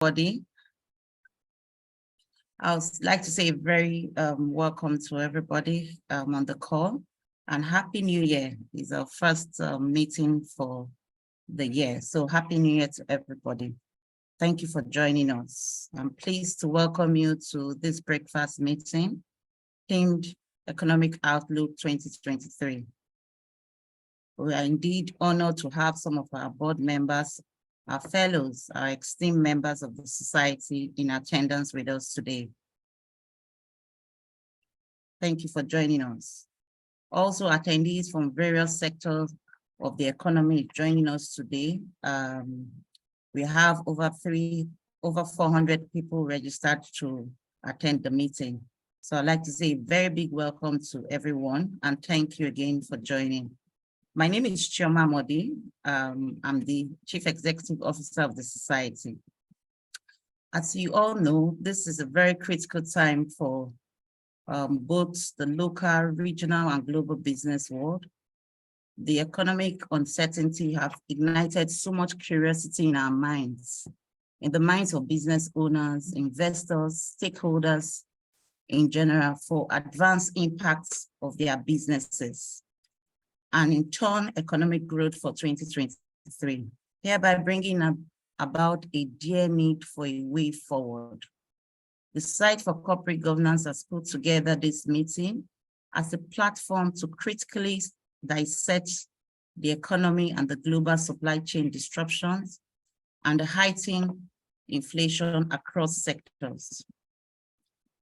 everybody. I would like to say a very welcome to everybody on the call, and Happy New Year. It's our first meeting for the year. So Happy New Year to everybody. Thank you for joining us. I'm pleased to welcome you to this breakfast meeting, themed Economic Outlook 2023. We are indeed honored to have some of our board members, our fellows, our esteemed members of the society in attendance with us today. Thank you for joining us. Also, attendees from various sectors of the economy joining us today. We have over 400 people registered to attend the meeting. So I'd like to say a very big welcome to everyone and thank you again for joining. My name is Chioma Modi. I'm the Chief Executive Officer of the Society. As you all know, this is a very critical time for both the local, regional, and global business world. The economic uncertainty have ignited so much curiosity in our minds, in the minds of business owners, investors, stakeholders in general for advanced impacts of their businesses, and in turn, economic growth for 2023, hereby bringing about a dear need for a way forward. The Society for Corporate Governance has put together this meeting as a platform to critically dissect the economy and the global supply chain disruptions and the heightened inflation across sectors.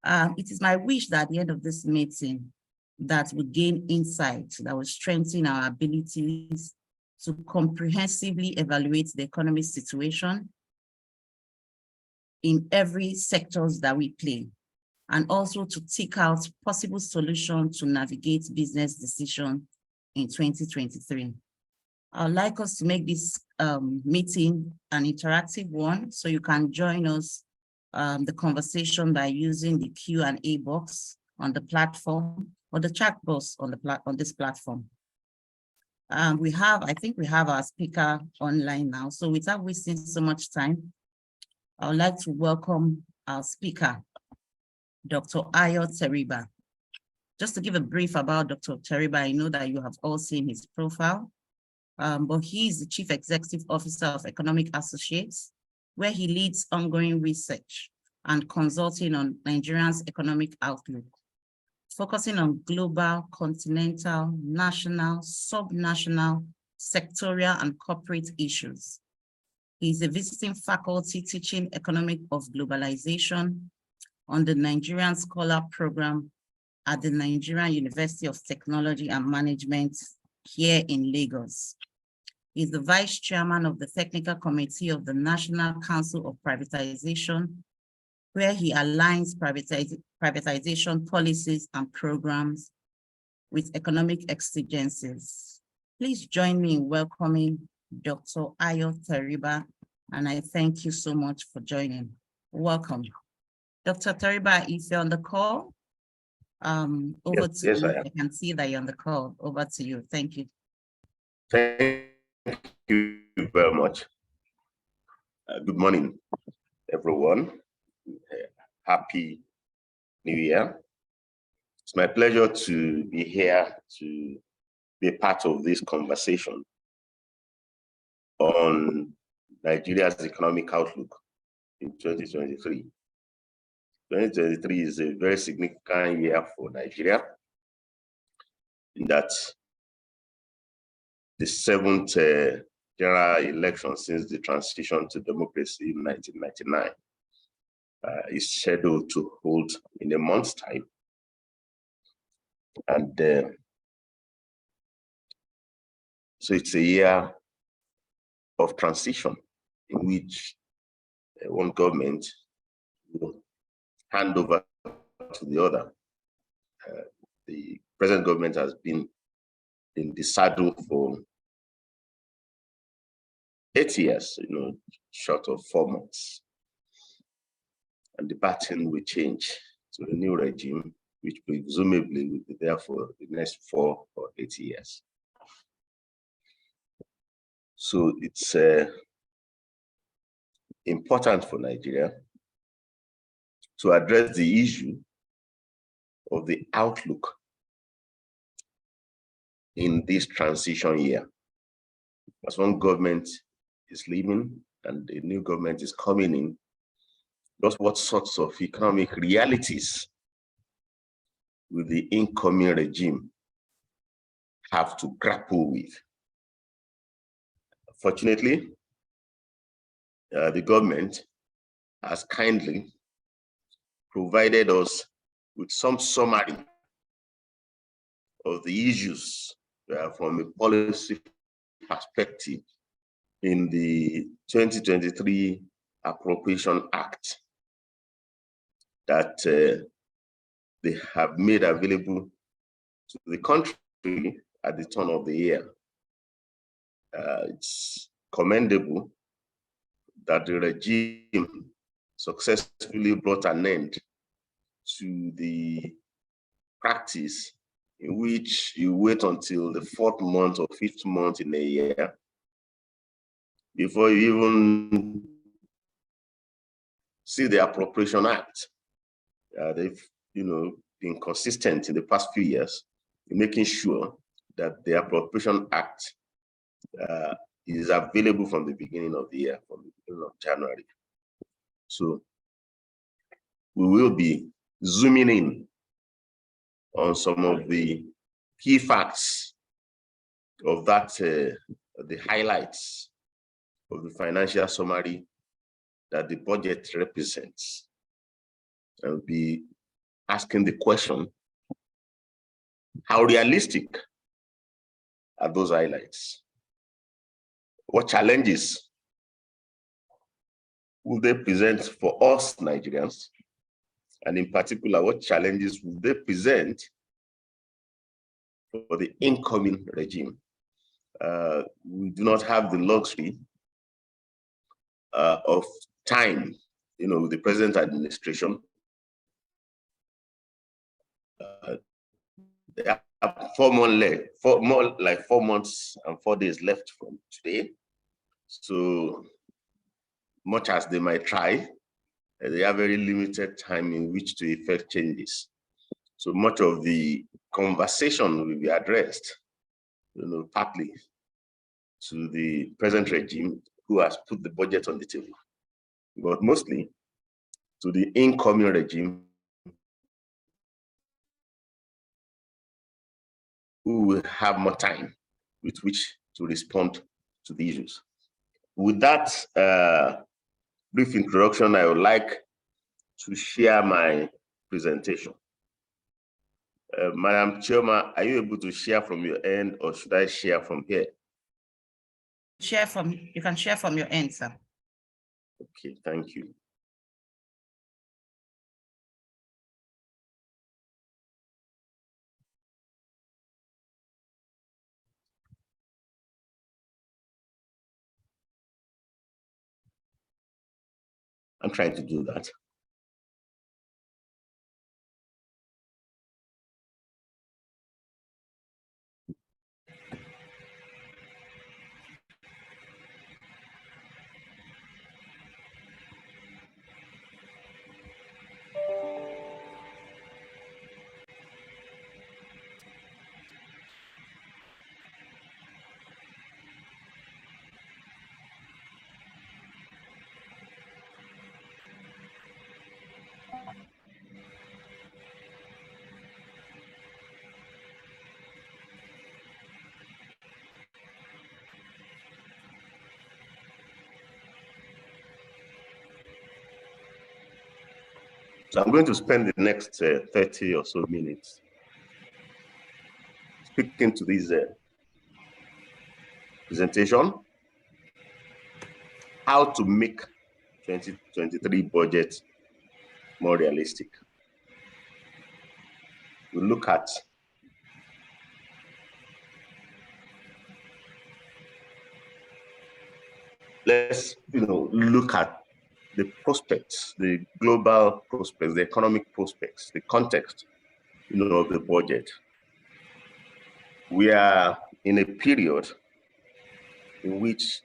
It is my wish that at the end of this meeting, that we gain insight that will strengthen our abilities to comprehensively evaluate the economic situation in every sectors that we play, and also to take out possible solutions to navigate business decisions in 2023. I'd like us to make this meeting an interactive one, so you can join us the conversation by using the Q&A box on the platform or the chat box on this platform. I think we have our speaker online now. So without wasting so much time, I would like to welcome our speaker, Dr. Teriba. Just to give a brief about Dr. Teriba, I know that you have all seen his profile, but he is the Chief Executive Officer of Economic Associates, where he leads ongoing research and consulting on Nigeria's economic outlook, focusing on global, continental, national, subnational, sectorial, and corporate issues. He's a visiting faculty teaching Economic of Globalization on the Nigerian Scholar Program at the Nigerian University of Technology and Management here in Lagos. He's the Vice Chairman of the Technical Committee of the National Council of Privatization, where he aligns privatization policies and programs with economic exigencies. Please join me in welcoming Dr. Teriba, and I thank you so much for joining. Welcome. Dr. Teriba, if you're on the call, over to you. I can see that you're on the call. Over to you. Thank you. Thank you very much. Good morning, everyone. Happy New Year. It's my pleasure to be here to be a part of this conversation on Nigeria's economic outlook in 2023. 2023 is a very significant year for Nigeria in that the 7th general election since the transition to democracy in 1999 is scheduled to hold in a month's time. And so it's a year of transition in which one government will hand over to the other. The present government has been in the saddle for 8 years, short of 4 months. And the pattern will change to a new regime, which presumably will be there for the next 4 or 8 years. So it's important for Nigeria to address the issue of the outlook in this transition year. As one government is leaving and a new government is coming in, just what sorts of economic realities will the incoming regime have to grapple with? Fortunately, the government has kindly provided us with some summary of the issues from a policy perspective in the 2023 Appropriation Act that they have made available to the country at the turn of the year. It's commendable that the regime successfully brought an end to the practice in which you wait until the 4th month or 5th month in a year before you even see the Appropriation Act. They've, been consistent in the past few years in making sure that the Appropriation Act is available from the beginning of the year, from the beginning of January. So we will be zooming in on some of the key facts of that, the highlights of the financial summary that the budget represents. I'll be asking the question, how realistic are those highlights? What challenges will they present for us Nigerians? And in particular, what challenges will they present for the incoming regime? We do not have the luxury of time, with the present administration. There are 4 months and 4 days left from today. So much as they might try, they have very limited time in which to effect changes. So much of the conversation will be addressed, partly to the present regime who has put the budget on the table, but mostly to the incoming regime who will have more time with which to respond to the issues. With that brief introduction, I would like to share my presentation. Madam Chairman, are you able to share from your end, or should I share from here? You can share from your end, sir. Okay, thank you. I'm trying to do that. So I'm going to spend the next 30 or so minutes speaking to this presentation, how to make 2023 budget more realistic. We'll look at look at the prospects, the global prospects, the economic prospects, the context, of the budget. We are in a period in which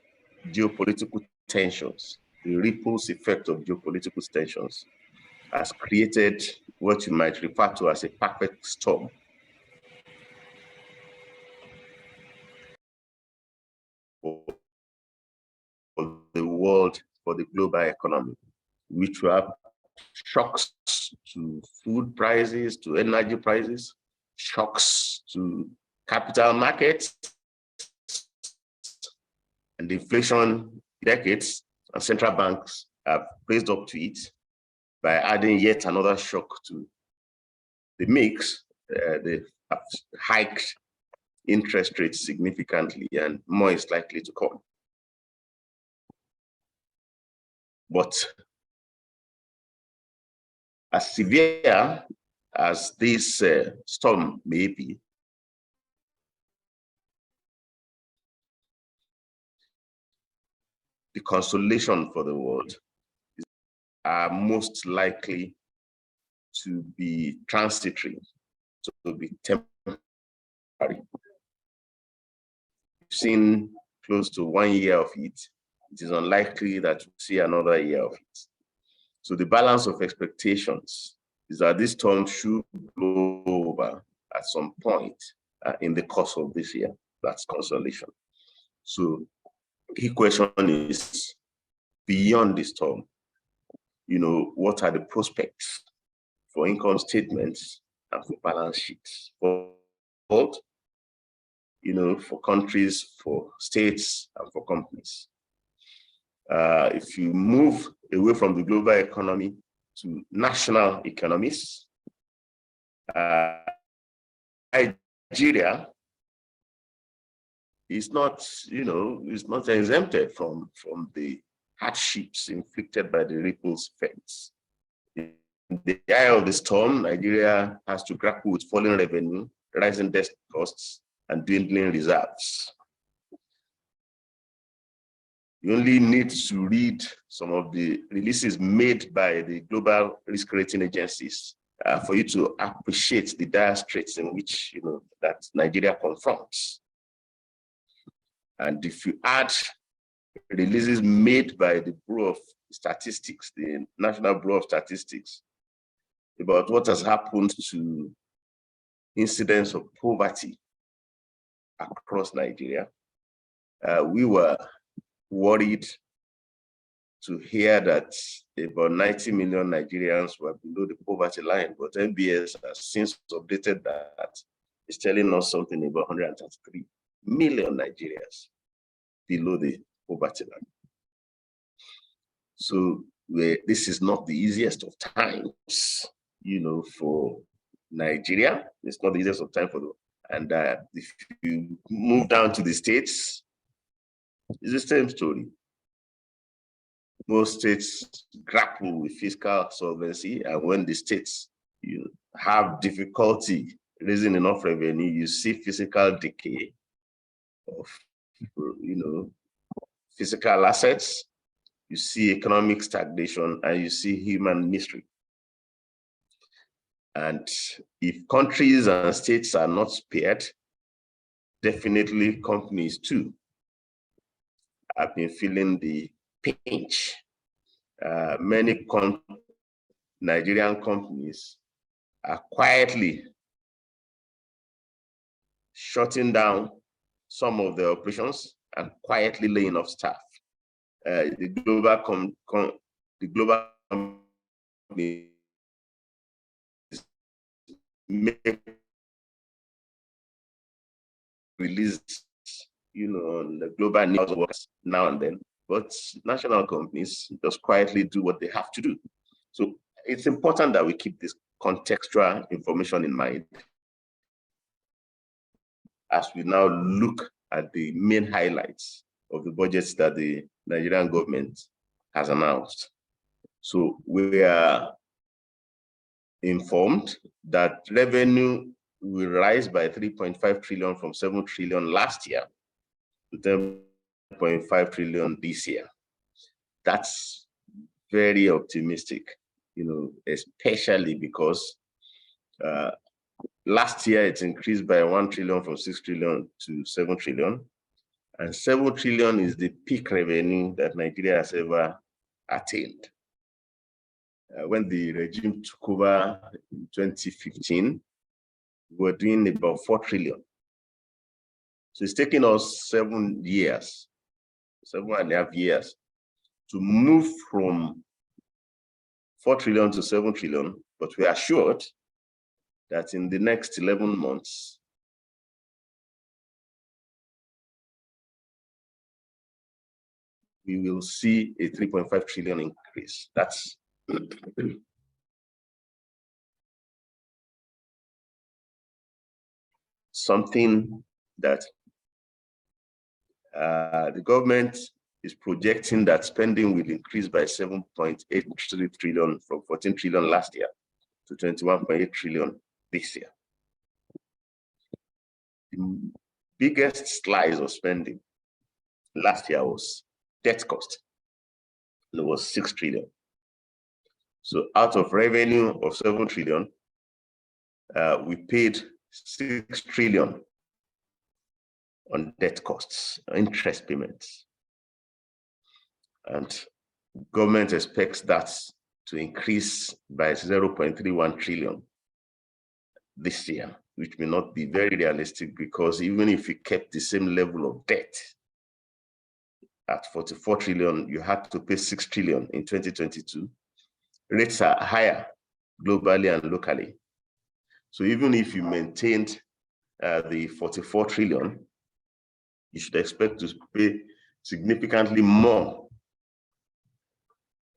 geopolitical tensions the ripples effect of geopolitical tensions has created what you might refer to as a perfect storm for the world, for the global economy, which will have shocks to food prices, to energy prices, shocks to capital markets, and inflation decades, and central banks have raised up to it by adding yet another shock to the mix. They have hiked interest rates significantly, and more is likely to come. But as severe as this storm may be, the consolation for the world are most likely to be transitory, to be temporary. We've seen close to 1 year of it. It is unlikely that we'll see another year of it. So the balance of expectations is that this storm should blow over at some point in the course of this year. That's consolation. So the key question is, beyond the storm, what are the prospects for income statements and for balance sheets for both, for countries, for states, and for companies? If you move away from the global economy to national economies, Nigeria is not, is not exempted from the hardships inflicted by the ripples effects. In the eye of the storm, Nigeria has to grapple with falling revenue, rising debt costs, and dwindling reserves. You only need to read some of the releases made by the global risk rating agencies for you to appreciate the dire straits in which that Nigeria confronts. And if you add releases made by the Bureau of Statistics, the National Bureau of Statistics, about what has happened to incidents of poverty across Nigeria, we were worried to hear that about 90 million Nigerians were below the poverty line, but NBS has since updated that. It's telling us something about 133 million Nigerians below the poverty line. So this is not the easiest of times, for Nigeria. It's not the easiest of time for them. And if you move down to the states, it's the same story. Most states grapple with fiscal solvency, and when the states have difficulty raising enough revenue, you see physical decay of physical assets, you see economic stagnation, and you see human misery. And if countries and states are not spared, definitely companies too have been feeling the pinch. Many Nigerian companies are quietly shutting down some of their operations and quietly laying off staff. The global companies make release, on the global news works now and then, but national companies just quietly do what they have to do. So it's important that we keep this contextual information in mind as we now look at the main highlights of the budgets that the Nigerian government has announced. So we are informed that revenue will rise by 3.5 trillion from 7 trillion last year to 10.5 trillion this year. That's very optimistic, especially because last year it increased by 1 trillion from 6 trillion to 7 trillion. And 7 trillion is the peak revenue that Nigeria has ever attained. When the regime took over in 2015, we were doing about 4 trillion. So it's taken us 7 years, 7.5 years to move from 4 trillion to 7 trillion, but we are assured that in the next 11 months, we will see a 3.5 trillion increase. That's something that the government is projecting that spending will increase by 7.83 trillion from 14 trillion last year to 21.8 trillion this year. The biggest slice of spending last year was debt cost. It was 6 trillion. So out of revenue of 7 trillion, we paid 6 trillion on debt costs, interest payments. And government expects that to increase by 0.31 trillion this year, which may not be very realistic, because even if we kept the same level of debt at 44 trillion, you had to pay 6 trillion in 2022. Rates are higher globally and locally. So even if you maintained the 44 trillion, you should expect to pay significantly more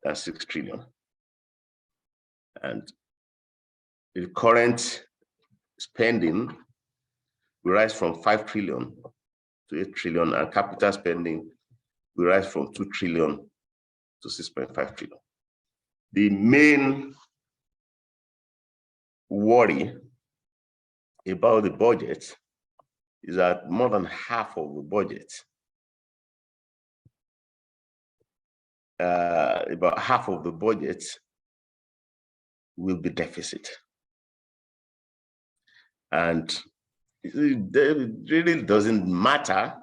than 6 trillion. And the current spending will rise from 5 trillion to 8 trillion, and capital spending will rise from 2 trillion to 6.5 trillion. The main worry about the budget is that more than half of the budget, about half of the budget will be deficit. And it really doesn't matter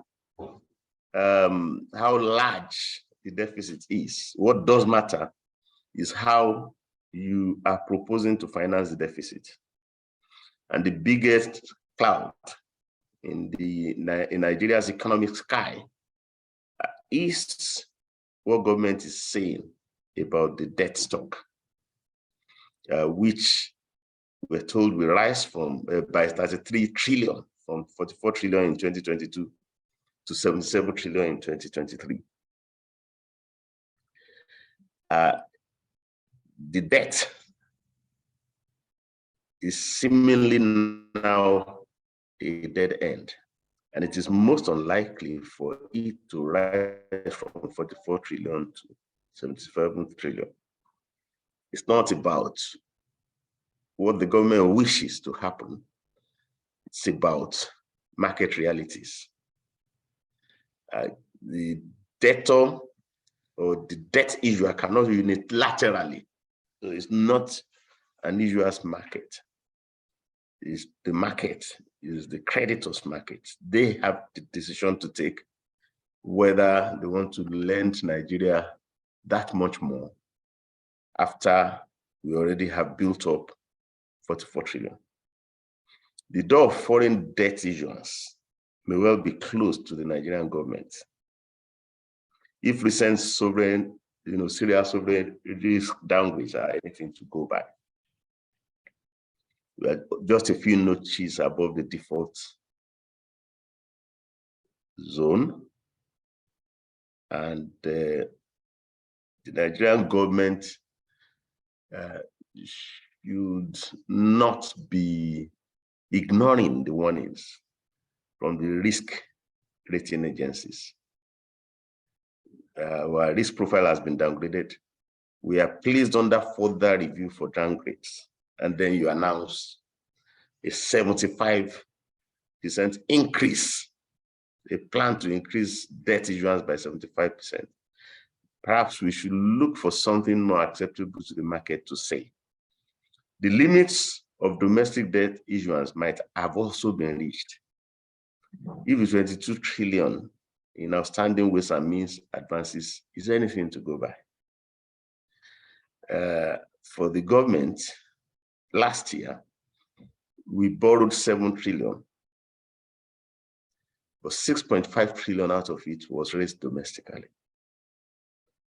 how large the deficit is. What does matter is how you are proposing to finance the deficit. And the biggest cloud in Nigeria's economic sky is what government is saying about the debt stock, which we're told will rise from by 33 trillion, from 44 trillion in 2022 to 77 trillion in 2023. The debt is seemingly now a dead end, and it is most unlikely for it to rise from 44 trillion to 77 trillion. It's not about what the government wishes to happen. It's about market realities. The debtor or the debt issuer cannot unilaterally. So it's not an issuer's market. It's the market, is the creditors' market. They have the decision to take whether they want to lend Nigeria that much more after we already have built up 44 trillion. The door of foreign debt issuance may well be closed to the Nigerian government if recent sovereign, serious sovereign risk downgrades are anything to go by. We are just a few notches above the default zone, and the Nigerian government should not be ignoring the warnings from the risk rating agencies. Our risk profile has been downgraded. We are placed under further review for downgrades, and then you announce a 75% increase, a plan to increase debt issuance by 75%. Perhaps we should look for something more acceptable to the market to say. The limits of domestic debt issuance might have also been reached. If it's 22 trillion in outstanding ways and means advances, is there anything to go by? for the government last year, we borrowed 7 trillion, but 6.5 trillion out of it was raised domestically.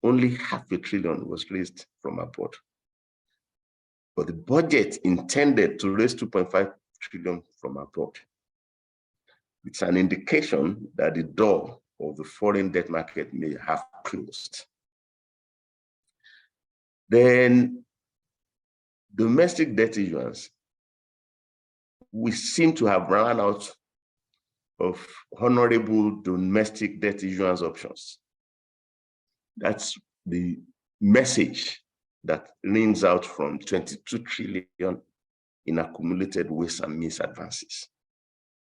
Only 0.5 trillion was raised from abroad. But the budget intended to raise 2.5 trillion from abroad. It's an indication that the door of the foreign debt market may have closed. Then domestic debt issuance, we seem to have run out of honorable domestic debt issuance options. That's the message that rings out from 22 trillion in accumulated waste and means advances.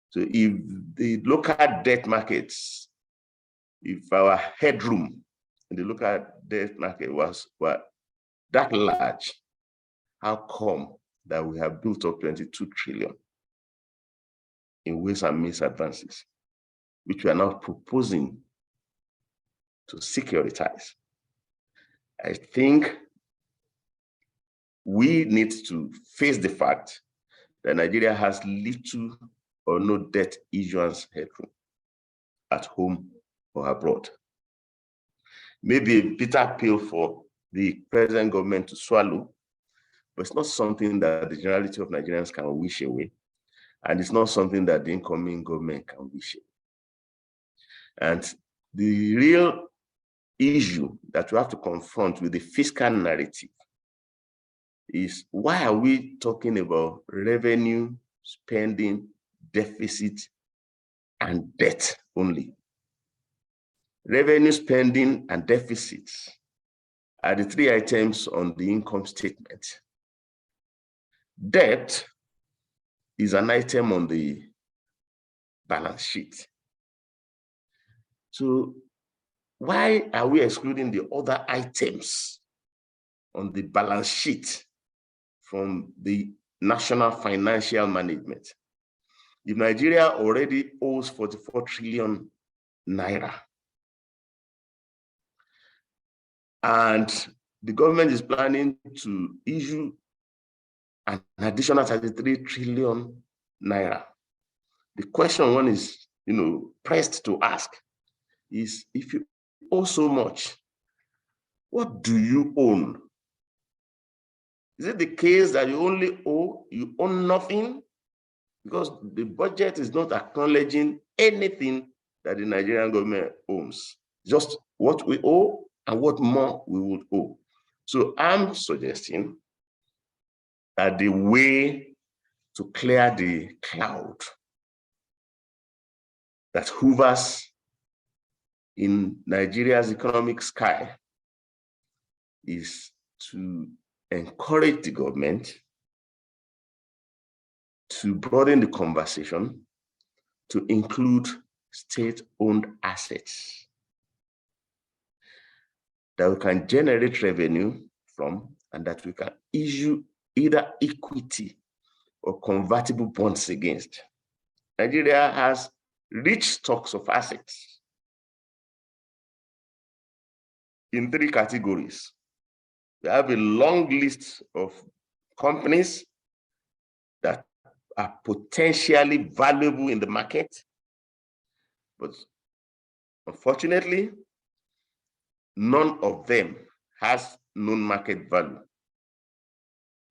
So if the local debt markets, if our headroom in the local debt market was that large, how come that we have built up 22 trillion in waste and means advances, which we are now proposing to securitize? I think we need to face the fact that Nigeria has little or no debt issuance headroom at home or abroad. Maybe a bitter pill for the present government to swallow, but it's not something that the generality of Nigerians can wish away. And it's not something that the incoming government can wish away. And the real issue that we have to confront with the fiscal narrative is, why are we talking about revenue, spending, deficit, and debt only? Revenue, spending, and deficits are the 3 items on the income statement. Debt is an item on the balance sheet. So why are we excluding the other items on the balance sheet from the national financial management? If Nigeria already owes 44 trillion naira, and the government is planning to issue an additional 33 trillion naira, the question one is, pressed to ask is, if you owe so much, what do you own? Is it the case that you only owe, you own nothing? Because the budget is not acknowledging anything that the Nigerian government owns, just what we owe and what more we would owe. So I'm suggesting that the way to clear the cloud that hovers in Nigeria's economic sky is to encourage the government to broaden the conversation to include state-owned assets that we can generate revenue from, and that we can issue either equity or convertible bonds against. Nigeria has rich stocks of assets in 3 categories. We have a long list of companies that are potentially valuable in the market, but unfortunately, none of them has known market value.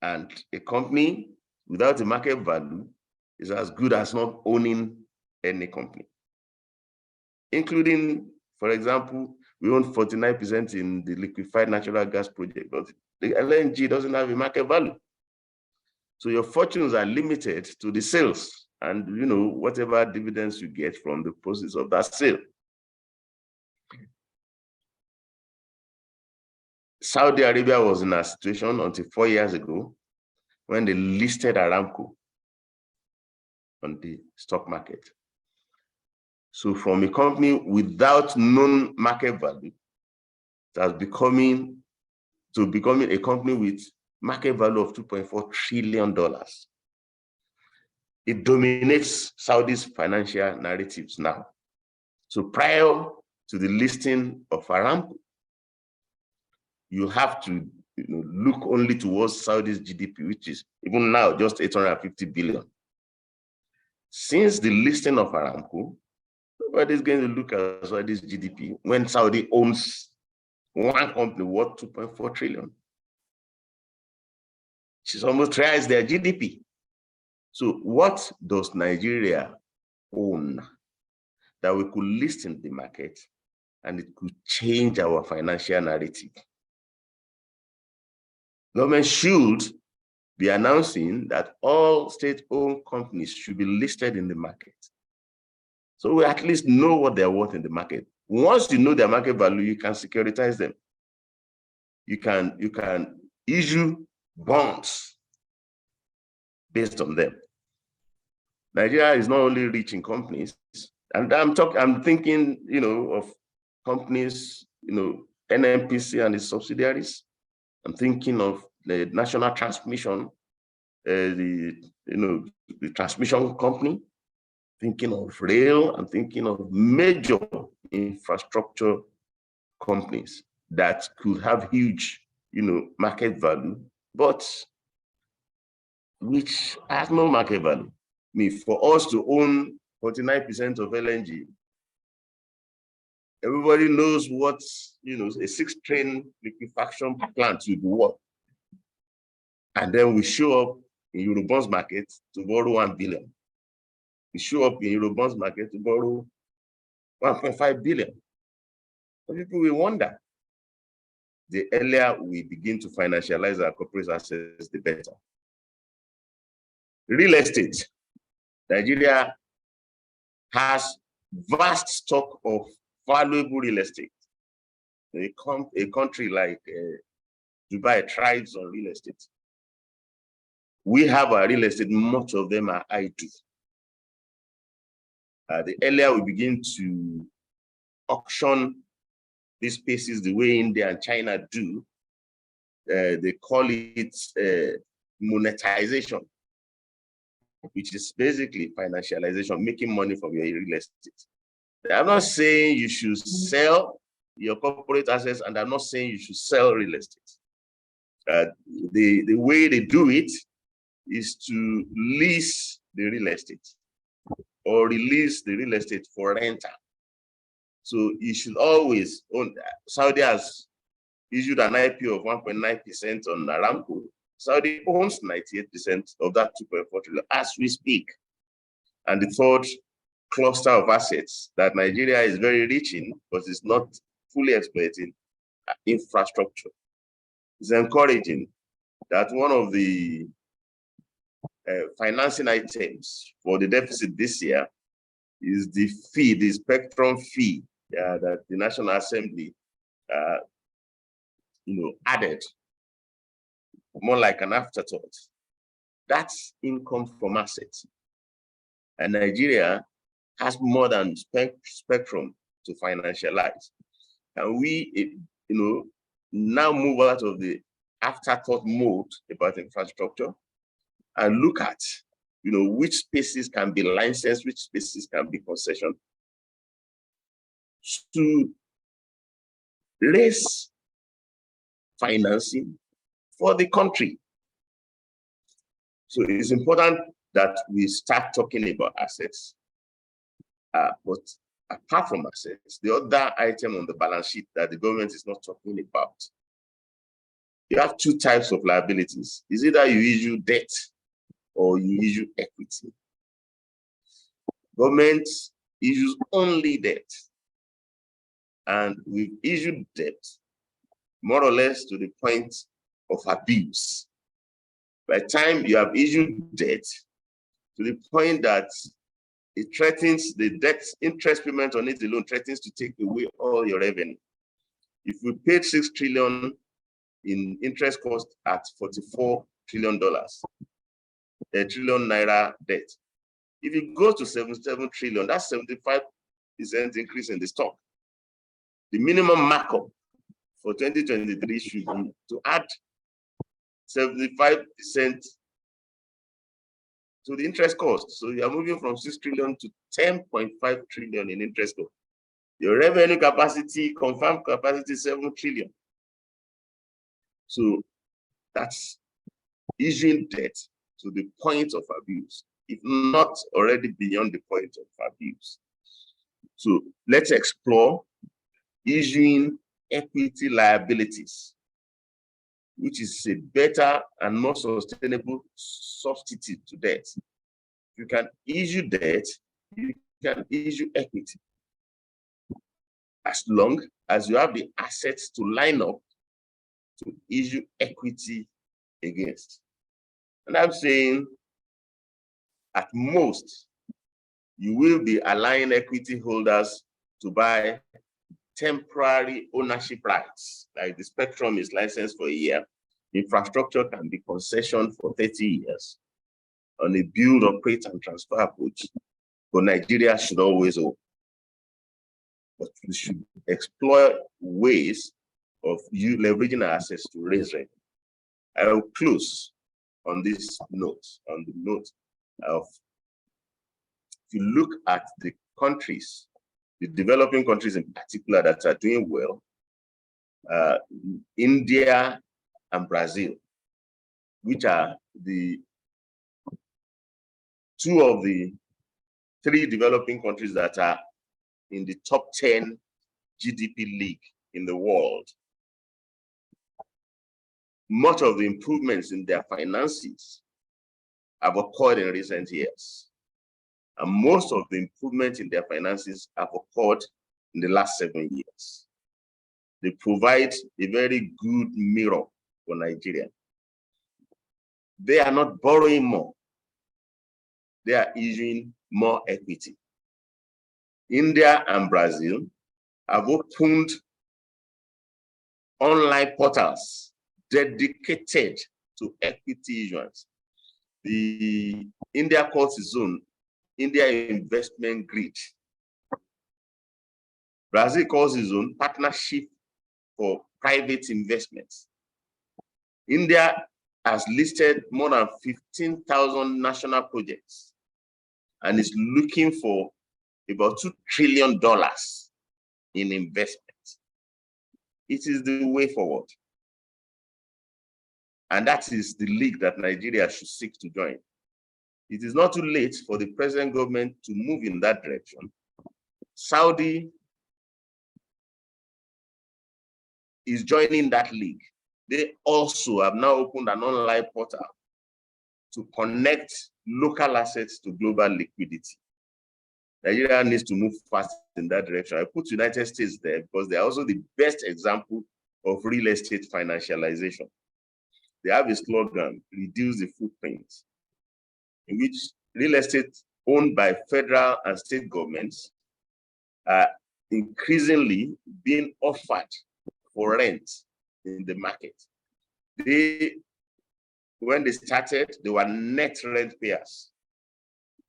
And a company without a market value is as good as not owning any company, including, for example, we own 49% in the liquefied natural gas project, but the LNG doesn't have a market value. So your fortunes are limited to the sales and whatever dividends you get from the proceeds of that sale. Saudi Arabia was in a situation until 4 years ago when they listed Aramco on the stock market. So from a company without known market value, it has becoming a company with market value of $2.4 trillion. It dominates Saudi's financial narratives now. So prior to the listing of Aramco, you have to look only towards Saudi's GDP, which is even now just 850 billion. Since the listing of Aramco, nobody's going to look at Saudi's GDP when Saudi owns one company worth 2.4 trillion. She's almost twice their GDP. So what does Nigeria own that we could list in the market and it could change our financial narrative? Government should be announcing that all state-owned companies should be listed in the market. So we at least know what they're worth in the market. Once you know their market value, you can securitize them. You can issue bonds based on them. Nigeria is not only rich in companies, and I'm thinking, of companies, NNPC and its subsidiaries. I'm thinking of the national transmission, the transmission company, thinking of rail, I'm thinking of major infrastructure companies that could have huge, market value, but which has no market value. I mean, for us to own 49% of LNG, everybody knows what, a 6-train liquefaction plant will be worth. And then we show up in Eurobonds market to borrow 1 billion. We show up in Eurobonds market to borrow 1.5 billion. Some people will wonder. The earlier we begin to financialize our corporate assets, the better. Real estate. Nigeria has vast stock of valuable real estate. A country like Dubai thrives on real estate. We have our real estate, much of them are idle. The earlier we begin to auction these spaces the way India and China do, they call it monetization, which is basically financialization, making money from your real estate. I'm not saying you should sell your corporate assets, and I'm not saying you should sell real estate. The way they do it is to lease the real estate or release the real estate for rental. So you should always own. Saudi has issued an IPO of 1.9% on Aramco. Saudi owns 98% of that 2.4 trillion as we speak. And the third cluster of assets that Nigeria is very rich in, but is not fully exploiting, infrastructure. It's encouraging that one of the financing items for the deficit this year is the fee, the spectrum fee that the National Assembly added, more like an afterthought. That's income from assets. And Nigeria has more than spectrum to financialize. And we, now move out of the afterthought mode about infrastructure and look at, which spaces can be licensed, which spaces can be concession, to raise financing for the country. So it's important that we start talking about assets. But apart from assets, the other item on the balance sheet that the government is not talking about, you have two types of liabilities. It's either you issue debt or you issue equity. Government issues only debt. And we've issued debt more or less to the point of abuse. By the time you have issued debt to the point that it threatens, the debt interest payment on it alone threatens to take away all your revenue. If we paid $6 trillion in interest cost at $44 trillion, a trillion naira debt. If it goes to 77 trillion, that's 75% increase in the stock. The minimum markup for 2023 should be to add 75% to the interest cost. So you are moving from 6 trillion to 10.5 trillion in interest cost. Your revenue capacity, confirmed capacity, 7 trillion. So That's issuing debt to the point of abuse, if not already beyond the point of abuse. So let's explore issuing equity liabilities, which is a better and more sustainable substitute to debt. You can issue debt, you can issue equity, as long as you have the assets to line up to issue equity against. And I'm saying, at most, you will be allowing equity holders to buy temporary ownership rights, like the spectrum is licensed for a year. Infrastructure can be concessioned for 30 years on a build, operate, and transfer approach. But Nigeria should always own. But we should explore ways of you leveraging our assets to raise rent. I will close on this note, on the note of, if you look at the countries, the developing countries in particular that are doing well, India and Brazil, which are the two of the three developing countries that are in the top 10 GDP league in the world. Much of the improvements in their finances have occurred in recent years. And most of the improvements in their finances have occurred in the last 7 years. They provide a very good mirror for Nigeria. They are not borrowing more. They are issuing more equity. India and Brazil have opened online portals dedicated to equity issuance. The India calls its own India Investment Grid. Brazil calls its own Partnership for Private Investments. India has listed more than 15,000 national projects and is looking for about $2 trillion in investment. It is the way forward. And that is the league that Nigeria should seek to join. It is not too late for the present government to move in that direction. Saudi is joining that league. They also have now opened an online portal to connect local assets to global liquidity. Nigeria needs to move fast in that direction. I put United States there because they are also the best example of real estate financialization. They have a slogan, reduce the footprint, in which real estate owned by federal and state governments are increasingly being offered for rent in the market. When they started, they were net rent payers.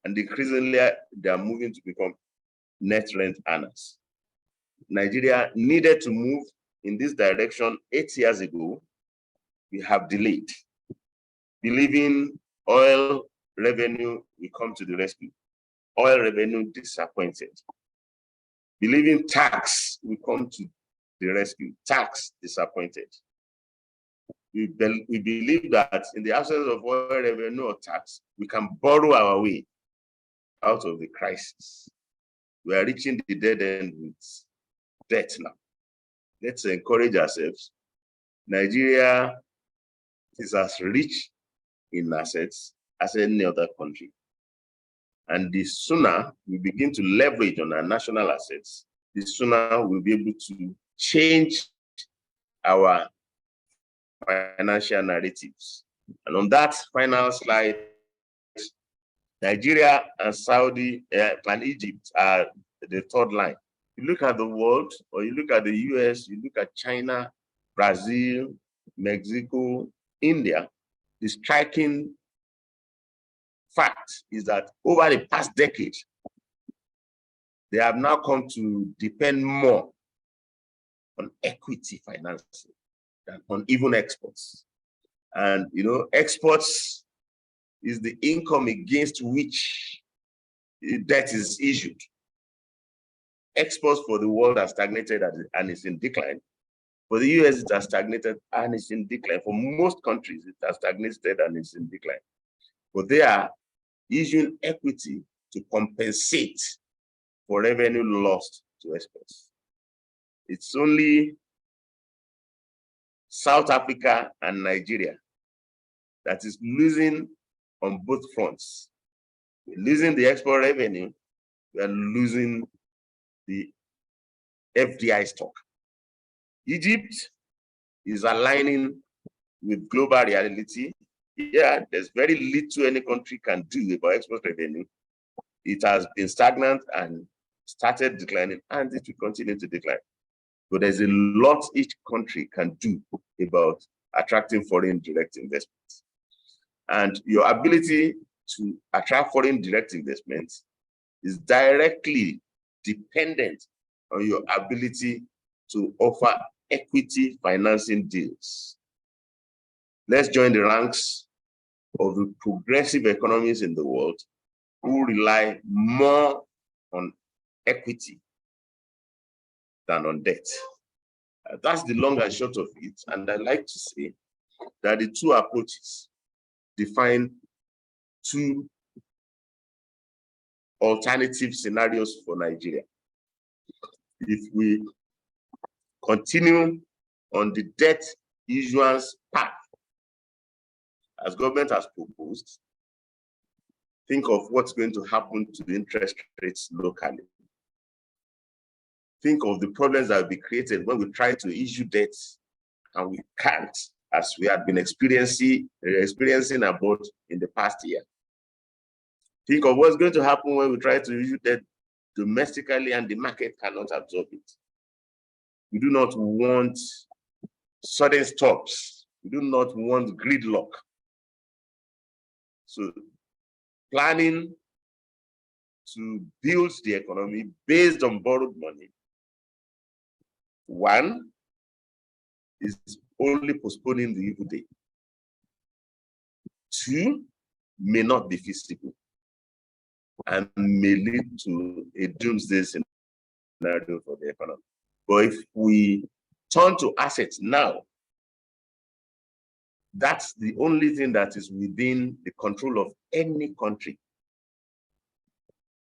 And increasingly, they are moving to become net rent earners. Nigeria needed to move in this direction 8 years ago. We have delayed. Believing oil revenue will come to the rescue. Oil revenue disappointed. Believing tax will come to the rescue. Tax disappointed. We believe that in the absence of oil revenue or tax, we can borrow our way out of the crisis. We are reaching the dead end with debt now. Let's encourage ourselves. Nigeria is as rich in assets as any other country. And the sooner we begin to leverage on our national assets, the sooner we'll be able to change our financial narratives. And on that final slide, Nigeria and Saudi and Egypt are the third line. You look at the world, or you look at the US, you look at China, Brazil, Mexico, India, the striking fact is that over the past decade, they have now come to depend more on equity financing than on even exports. And exports is the income against which debt is issued. Exports for the world have stagnated and is in decline. For the US, it has stagnated and it's in decline. For most countries, it has stagnated and it's in decline. But they are issuing equity to compensate for revenue lost to exports. It's only South Africa and Nigeria that is losing on both fronts. We're losing the export revenue, we are losing the FDI stock. Egypt is aligning with global reality. Yeah, there's very little any country can do about export revenue. It has been stagnant and started declining, and it will continue to decline. But there's a lot each country can do about attracting foreign direct investments. And your ability to attract foreign direct investments is directly dependent on your ability to offer equity financing deals. Let's join the ranks of the progressive economies in the world who rely more on equity than on debt. That's the long and short of it. And I like to say that the two approaches define two alternative scenarios for Nigeria. If we continue on the debt issuance path, as government has proposed, think of what's going to happen to the interest rates locally. Think of the problems that will be created when we try to issue debts and we can't, as we had been experiencing abroad in the past year. Think of what's going to happen when we try to issue debt domestically and the market cannot absorb it. We do not want sudden stops. We do not want gridlock. So planning to build the economy based on borrowed money, one, is only postponing the evil day. Two, may not be feasible and may lead to a doomsday scenario for the economy. But if we turn to assets now, that's the only thing that is within the control of any country.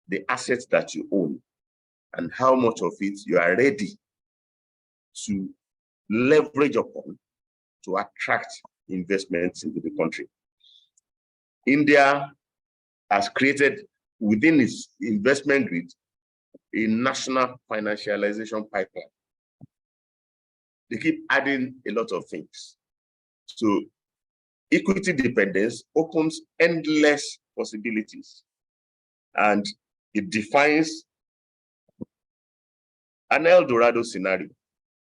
The assets that you own and how much of it you are ready to leverage upon to attract investments into the country. India has created within its investment grid a national financialization pipeline. They keep adding a lot of things. So equity dependence opens endless possibilities, and it defines an El Dorado scenario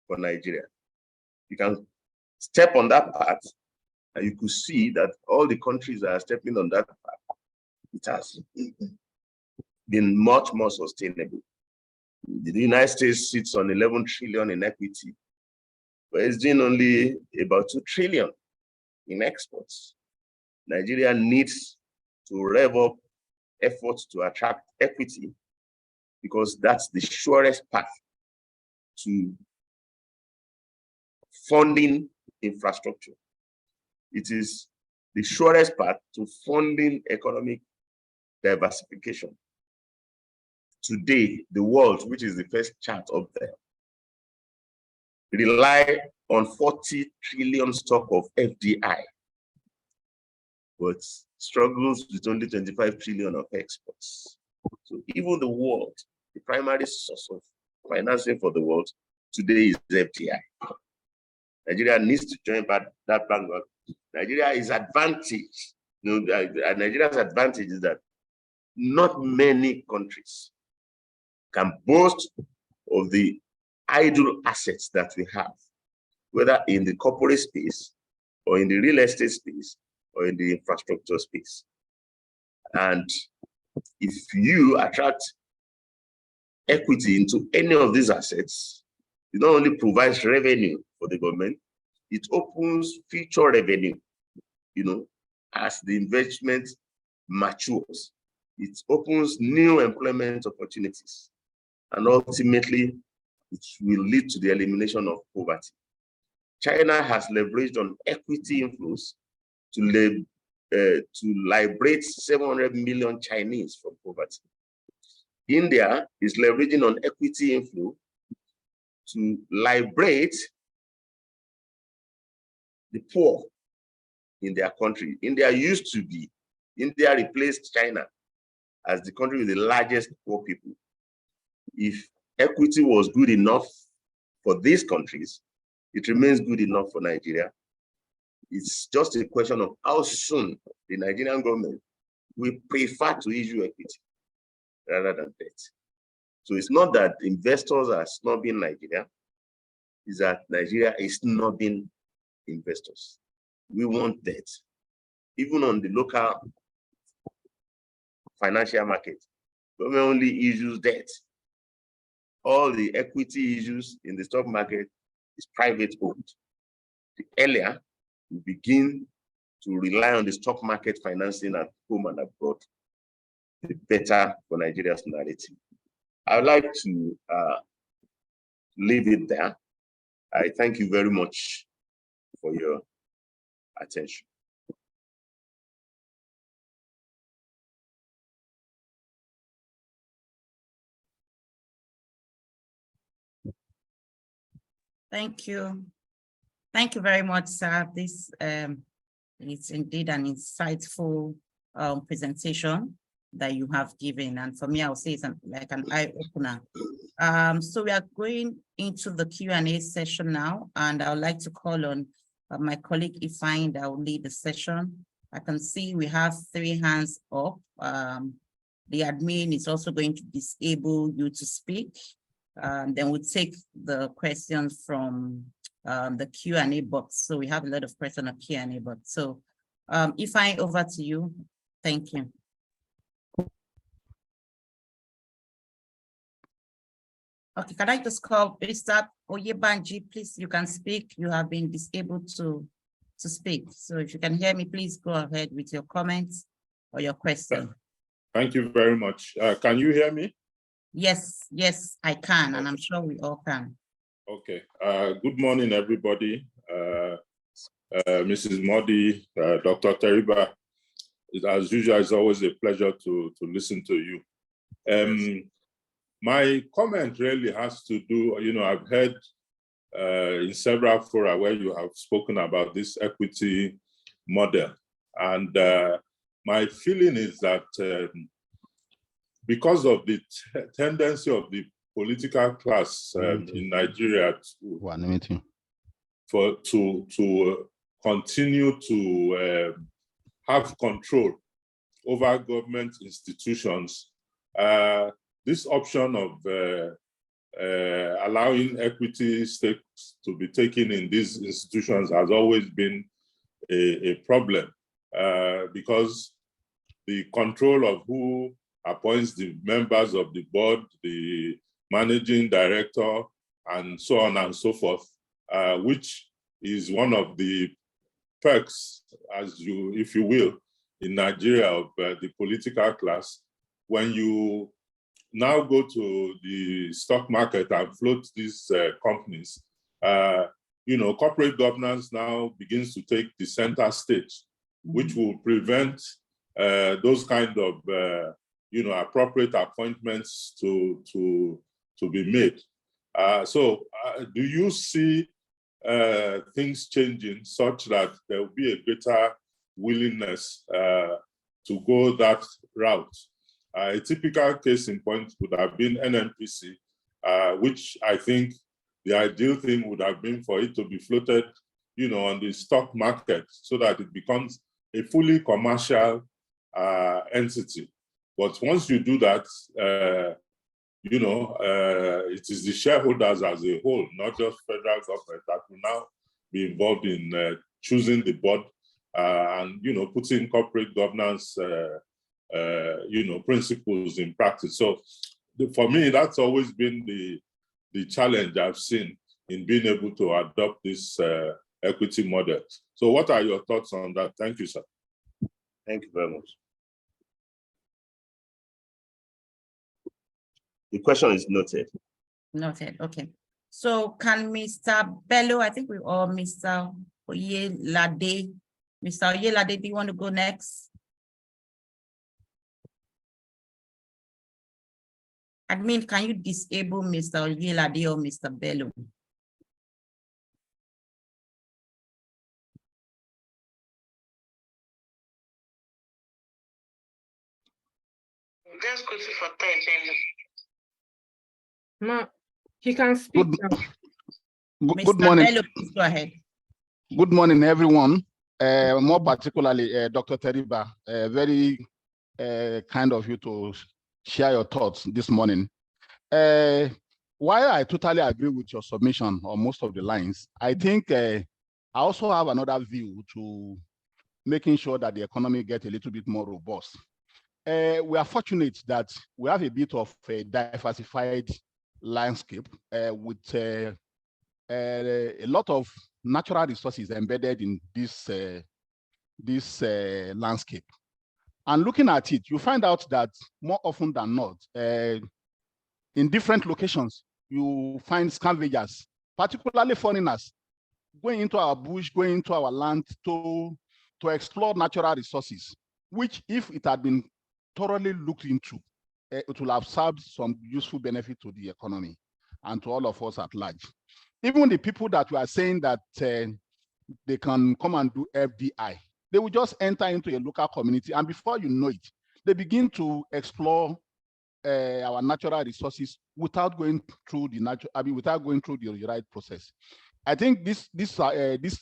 for Nigeria. You can step on that path, and you could see that all the countries that are stepping on that path, it has been much more sustainable. The United States sits on 11 trillion in equity, but it's doing only about 2 trillion in exports. Nigeria needs to rev up efforts to attract equity because that's the surest path to funding infrastructure. It is the surest path to funding economic diversification. Today, the world, which is the first chart up there, rely on 40 trillion stock of FDI, but struggles with only 25 trillion of exports. So even the world, the primary source of financing for the world today is FDI. Nigeria needs to join that vanguard. Nigeria is advantaged. Nigeria's advantage is that not many countries can boast of the idle assets that we have, whether in the corporate space or in the real estate space or in the infrastructure space. And if you attract equity into any of these assets, it not only provides revenue for the government, it opens future revenue, as the investment matures. It opens new employment opportunities. And ultimately, it will lead to the elimination of poverty. China has leveraged on equity inflows to liberate 700 million Chinese from poverty. India is leveraging on equity inflow to liberate the poor in their country. India replaced China as the country with the largest poor people. If equity was good enough for these countries, it remains good enough for Nigeria. It's just a question of how soon the Nigerian government will prefer to issue equity rather than debt. So it's not that investors are snubbing Nigeria, it's that Nigeria is snubbing investors. We want debt. Even on the local financial market, government only issues debt. All the equity issues in the stock market is private owned. The earlier we begin to rely on the stock market financing at home and abroad, the better for Nigeria's narrative. I would like to leave it there. I thank you very much for your attention. Thank you. Thank you very much, sir. This is indeed an insightful presentation that you have given. And for me, I would say it's like an eye-opener. So we are going into the Q&A session now, and I would like to call on my colleague Ifeanyi that will lead the session. I can see we have 3 hands up. The admin is also going to disable you to speak. Then we'll take the questions from the Q&A box. So we have a lot of questions on Q&A box. So Ifeanyi, over to you. Thank you. Okay, can I just call Mr. Oyebanji, please? You can speak. You have been disabled to speak. So if you can hear me, please go ahead with your comments or your question. Thank you very much. Can you hear me? Yes, yes, I can, and I'm sure we all can. Okay. Good morning, everybody. Mrs. Modi, Dr. Teriba, as usual, it's always a pleasure to listen to you. My comment really has to do, I've heard in several fora where you have spoken about this equity model. And my feeling is that because of the tendency of the political class in Nigeria to continue to have control over government institutions, this option of allowing equity stakes to be taken in these institutions has always been a problem because the control of who appoints the members of the board, the managing director, and so on and so forth, which is one of the perks, if you will, in Nigeria of the political class. When you now go to the stock market and float these companies, corporate governance now begins to take the center stage, which will prevent those kind of appropriate appointments to be made. So do you see things changing such that there will be a greater willingness to go that route? A typical case in point would have been NNPC, which I think the ideal thing would have been for it to be floated, on the stock market so that it becomes a fully commercial entity. But once you do that, it is the shareholders as a whole, not just federal government, that will now be involved in choosing the board and, putting corporate governance, principles in practice. So for me, that's always been the challenge I've seen in being able to adopt this equity model. So what are your thoughts on that? Thank you, sir. Thank you very much. The question is noted. Noted, okay. So can Mr. Bello, I think or Mr. Oyelade, Mr. Oyelade, do you want to go next? Admin, can you disable Mr. Oyelade or Mr. Bello? Just go to for time. Ma, he can speak now. Good morning. Bello, please go ahead. Good morning, everyone. More particularly, Dr. Teriba, very kind of you to share your thoughts this morning. While I totally agree with your submission on most of the lines, I think I also have another view to making sure that the economy gets a little bit more robust. We are fortunate that we have a bit of a diversified landscape with a lot of natural resources embedded in this landscape. And looking at it, you find out that more often than not, in different locations, you find scavengers, particularly foreigners, going into our bush, going into our land to explore natural resources, which if it had been thoroughly looked into, it will have served some useful benefit to the economy and to all of us at large. Even the people that we are saying that they can come and do FDI, they will just enter into a local community, and before you know it, they begin to explore our natural resources without going through the right process. I think this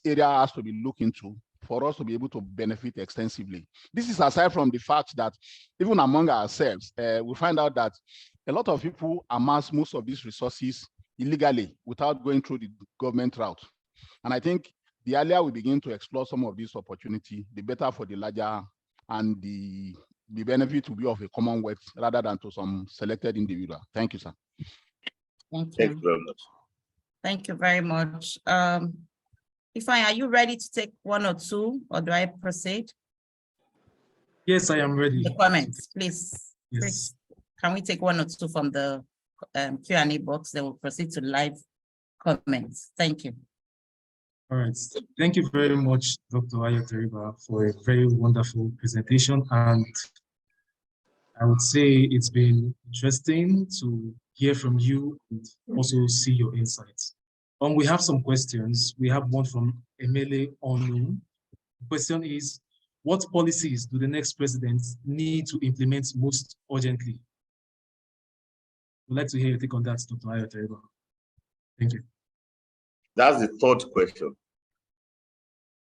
area has to be looked into for us to be able to benefit extensively. This is aside from the fact that even among ourselves, we find out that a lot of people amass most of these resources illegally without going through the government route. And I think the earlier we begin to explore some of these opportunities, the better for the larger, and the benefit will be of a commonwealth rather than to some selected individual. Thank you, sir. Thank Thank you you. very much. Thank you very much. Ifeanyi, are you ready to take one or two, or do I proceed? Yes, I am ready. The comments, please. Yes. Please, can we take one or two from the Q&A box? Then we'll proceed to live comments. Thank you. All right. Thank you very much, Dr. Teriba, for a very wonderful presentation. And I would say it's been interesting to hear from you and also see your insights. We have some questions. We have one from Emele Onu. The question is, what policies do the next president need to implement most urgently? I'd like to hear your take on that, Dr. Teriba. Thank you. That's the third question.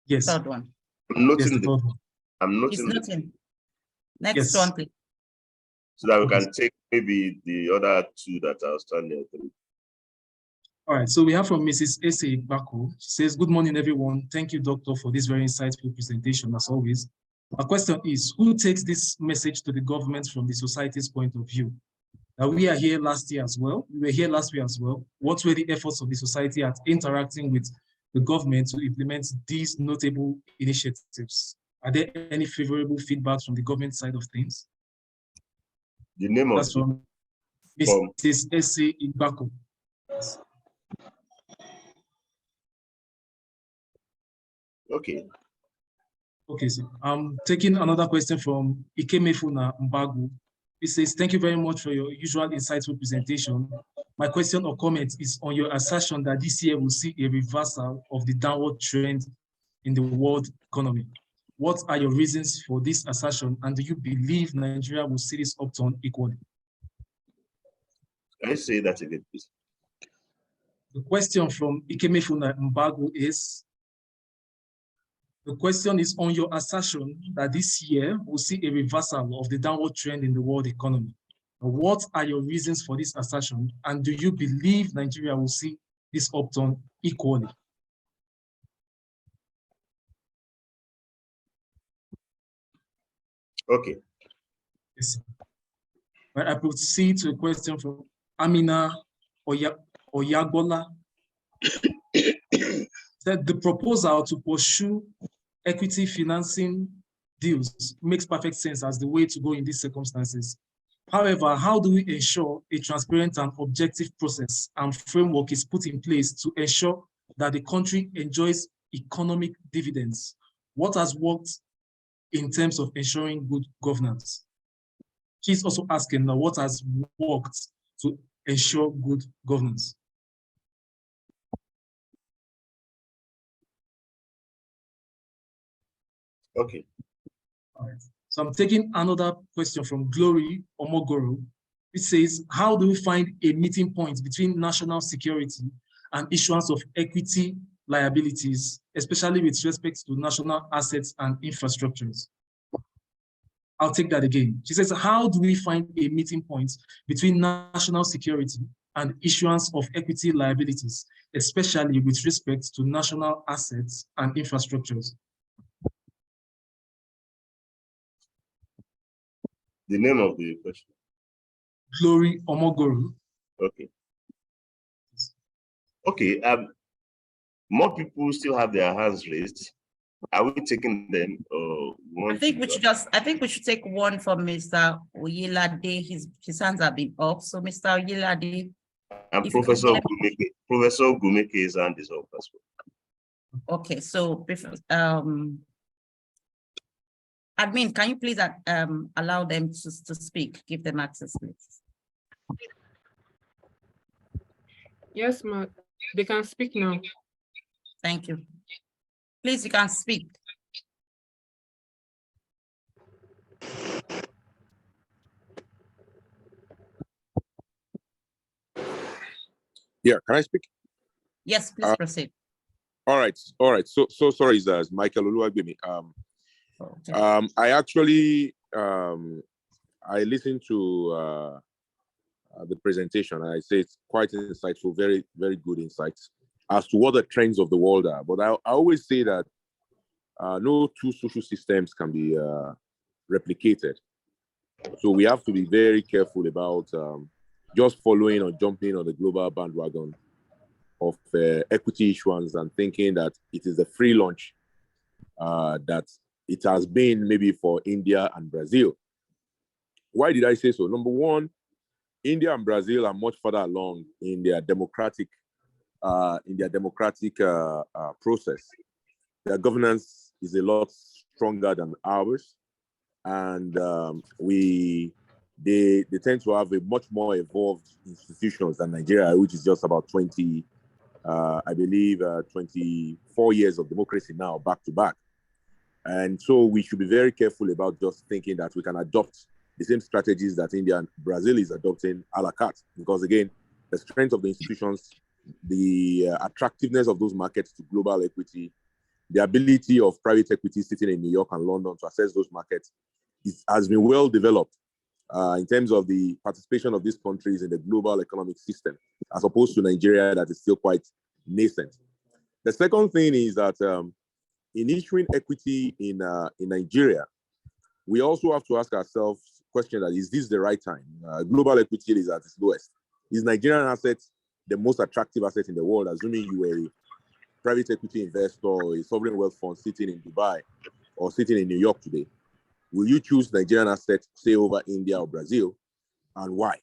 Yes. Third one. I'm noting Yes, the third one. I'm It's noting nothing. Next Yes. one, please. so that we can take maybe the other two that are standing. All right, so we have from Mrs. Ese Bako. She says, good morning, everyone. Thank you, doctor, for this very insightful presentation, as always. Our question is, who takes this message to the government from the society's point of view? Now, we are here last year as well. We were here last year as well. What were the efforts of the society at interacting with the government to implement these notable initiatives? Are there any favorable feedbacks from the government side of things? The name That's of from Mrs. Ese Bako. okay. Okay, so I'm taking another question from Ikemefuna Mbagu. It says, thank you very much for your usual insightful presentation. My question or comment is on your assertion that this year will see a reversal of the downward trend in the world economy. What are your reasons for this assertion, and do you believe Nigeria will see this upturn equally? Can I say that again, please? The question from Ikemefuna Mbagu is, the question is on your assertion that this year will see a reversal of the downward trend in the world economy. What are your reasons for this assertion, and do you believe Nigeria will see this upturn equally? Okay. Yes. Right, I proceed to a question from Amina Oyagola. Said the proposal to pursue equity financing deals makes perfect sense as the way to go in these circumstances. However, how do we ensure a transparent and objective process and framework is put in place to ensure that the country enjoys economic dividends? What has worked in terms of ensuring good governance? She's also asking now what has worked to ensure good governance. Okay. All right. So I'm taking another question from Glory Omogoro, which says, how do we find a meeting point between national security and issuance of equity liabilities, especially with respect to national assets and infrastructures? I'll take that again. She says, how do we find a meeting point between national security and issuance of equity liabilities, especially with respect to national assets and infrastructures? The name of the question. Glory Omogoro. Okay. Okay. More people still have their hands raised. Are we taking them? I think we should take one from Mr. Oyelade. His hands have been up. So Mr. Oyelade. And Professor Gumeke's hand is up as well. Okay, so admin, can you please allow them to speak? Give them access, please. Yes, ma'am. They can speak now. Thank you. Please, you can speak. Yeah, can I speak? Yes, please proceed. All right. So sorry, it's Michael Oluwagbemi. Okay. I actually I listened to the presentation, and I say it's quite insightful, very, very good insights as to what the trends of the world are. But I always say that no two social systems can be replicated. So we have to be very careful about just following or jumping on the global bandwagon of equity issuance and thinking that it is a free lunch that it has been maybe for India and Brazil. Why did I say so? Number one, India and Brazil are much further along in their democratic process. Their governance is a lot stronger than ours, and they tend to have a much more evolved institutions than Nigeria, which is just about 24 years of democracy now, back to back. And so we should be very careful about just thinking that we can adopt the same strategies that India and Brazil is adopting a la carte, because again, the strength of the institutions, the attractiveness of those markets to global equity, the ability of private equity sitting in New York and London to access those markets has been well developed in terms of the participation of these countries in the global economic system, as opposed to Nigeria that is still quite nascent. The second thing is that in issuing equity in Nigeria, we also have to ask ourselves the question that, is this the right time? Global equity is at its lowest. Is Nigerian assets the most attractive asset in the world, assuming you were a private equity investor or a sovereign wealth fund sitting in Dubai or sitting in New York today? Will you choose Nigerian assets, say, over India or Brazil, and why?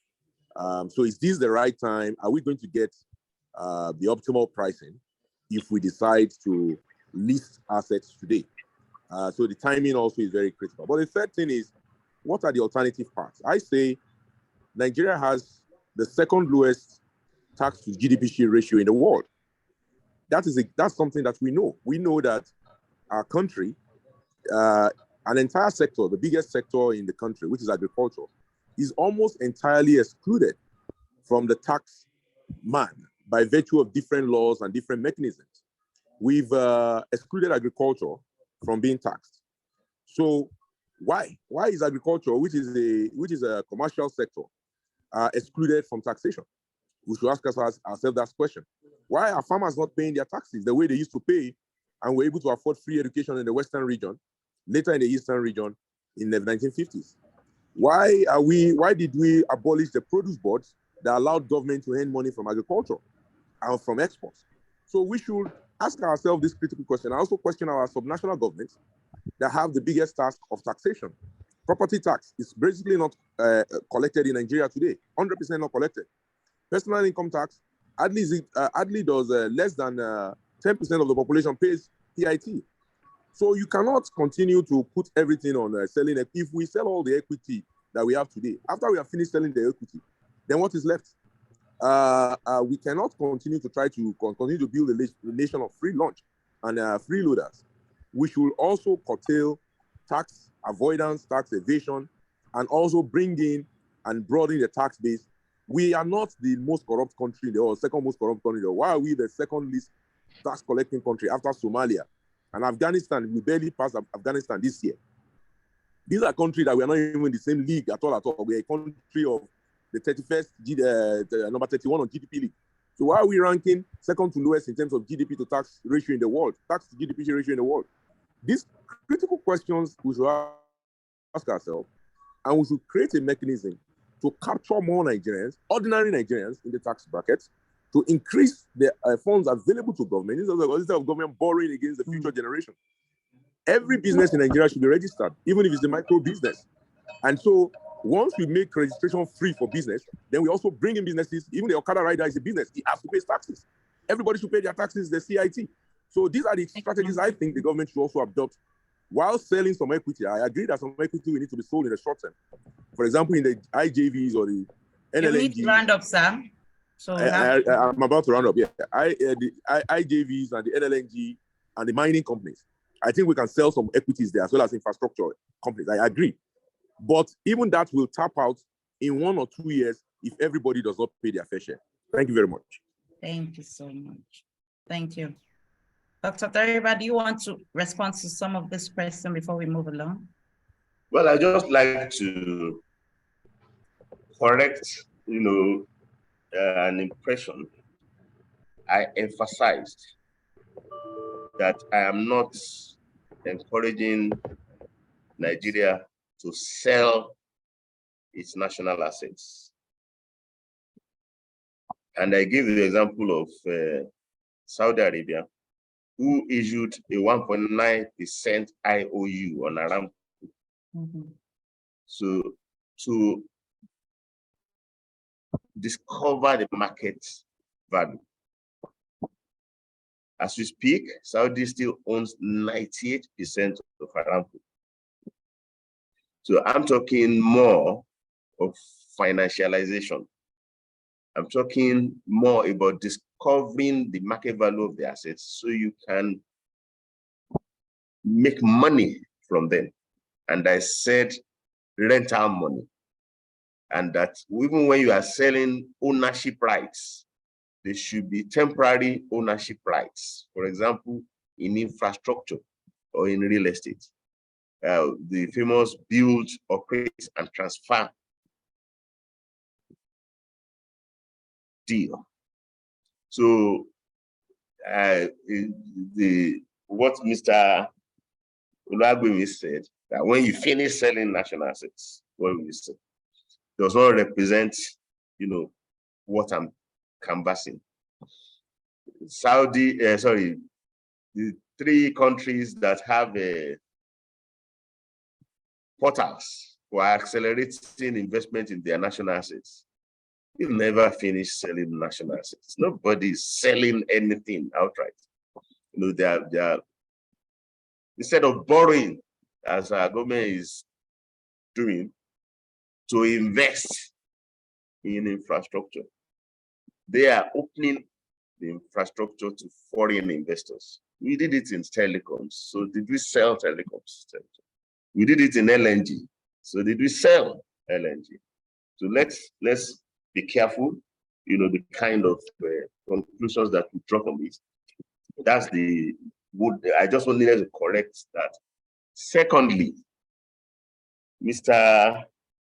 So is this the right time? Are we going to get the optimal pricing if we decide to list assets today? So the timing also is very critical. But the third thing is, what are the alternative paths? I say Nigeria has the second lowest tax to GDP ratio in the world. That's something that we know. We know that our country, an entire sector, the biggest sector in the country, which is agriculture, is almost entirely excluded from the tax man by virtue of different laws and different mechanisms. We've excluded agriculture from being taxed. So why is agriculture, which is a commercial sector, excluded from taxation? We should ask ourselves that question. Why are farmers not paying their taxes the way they used to pay, and were able to afford free education in the Western region, later in the Eastern region in the 1950s? Why did we abolish the produce boards that allowed government to earn money from agriculture and from exports? So we should ask ourselves this critical question. I also question our subnational governments that have the biggest task of taxation. Property tax is basically not collected in Nigeria today, 100% not collected. Personal income tax, hardly does less than 10% of the population pays PIT. So you cannot continue to put everything on selling. If we sell all the equity that we have today, after we have finished selling the equity, then what is left? We cannot continue to try to continue to build a nation of free lunch and freeloaders. We should also curtail tax avoidance, tax evasion, and also bring in and broaden the tax base. We are not the most corrupt country in the world, second most corrupt country in the world. Why are we the second least tax collecting country after Somalia and Afghanistan? We barely passed Afghanistan this year. These are countries that we are not even in the same league at all. We are a country of the 31st, number 31 on GDP league. So why are we ranking second to lowest in terms of GDP to tax ratio in the world, tax to GDP ratio in the world? These critical questions we should ask ourselves, and we should create a mechanism to capture more Nigerians, ordinary Nigerians in the tax brackets, to increase the funds available to government instead of government borrowing against the future generation. Every business in Nigeria should be registered, even if it's a micro business. And so once we make registration free for business, then we also bring in businesses. Even the Okada rider is a business. He has to pay taxes. Everybody should pay their taxes, the CIT. So these are the strategies I think the government should also adopt while selling some equity. I agree that some equity will need to be sold in the short term. For example, in the IJVs or the NLNG. You need to round up, Sam. So I'm about to round up. Yeah, the IJVs and the NLNG and the mining companies. I think we can sell some equities there as well as infrastructure companies. I agree. But even that will tap out in 1 or 2 years if everybody does not pay their fair share. Thank you very much. Thank you so much. Thank you. Dr. Teriba, do you want to respond to some of this question before we move along? Well, I just like to correct, an impression. I emphasized that I am not encouraging Nigeria to sell its national assets. And I give the example of Saudi Arabia, who issued a 1.9% IOU on Aramco. So to discover the market value. As we speak, Saudi still owns 98% of Aramco. So I'm talking more of financialization. I'm talking more about discovering the market value of the assets so you can make money from them. And I said rental money. And that even when you are selling ownership rights, they should be temporary ownership rights. For example, in infrastructure or in real estate. The famous build, operate, and transfer deal. So what Mr. Oluwagbemi said, that when you finish selling national assets, what we say, does not represent, what I'm canvassing. The 3 countries that have portals for accelerating investment in their national assets, you'll never finish selling national assets. Nobody is selling anything outright. They are instead of borrowing, as our government is doing, to invest in infrastructure, they are opening the infrastructure to foreign investors. We did it in telecoms. So did we sell telecoms? We did it in LNG. So did we sell LNG? So let's be careful, the kind of conclusions that we draw from it. That's I just needed to correct that. Secondly, Mr.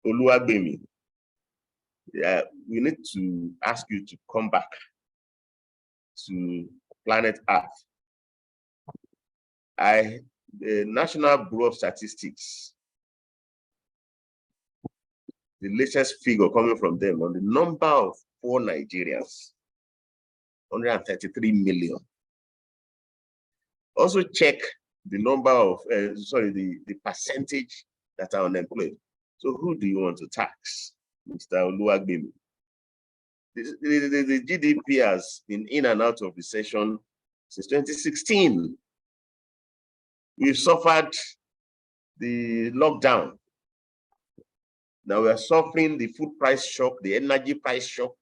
Oluwagbemi, we need to ask you to come back to planet Earth. The National Bureau of Statistics, the latest figure coming from them on the number of poor Nigerians, 133 million. Also check the number of, the percentage that are unemployed. So who do you want to tax, Mr. Oluwagbemi? The GDP has been in and out of recession since 2016. We've suffered the lockdown. Now we are suffering the food price shock, the energy price shock.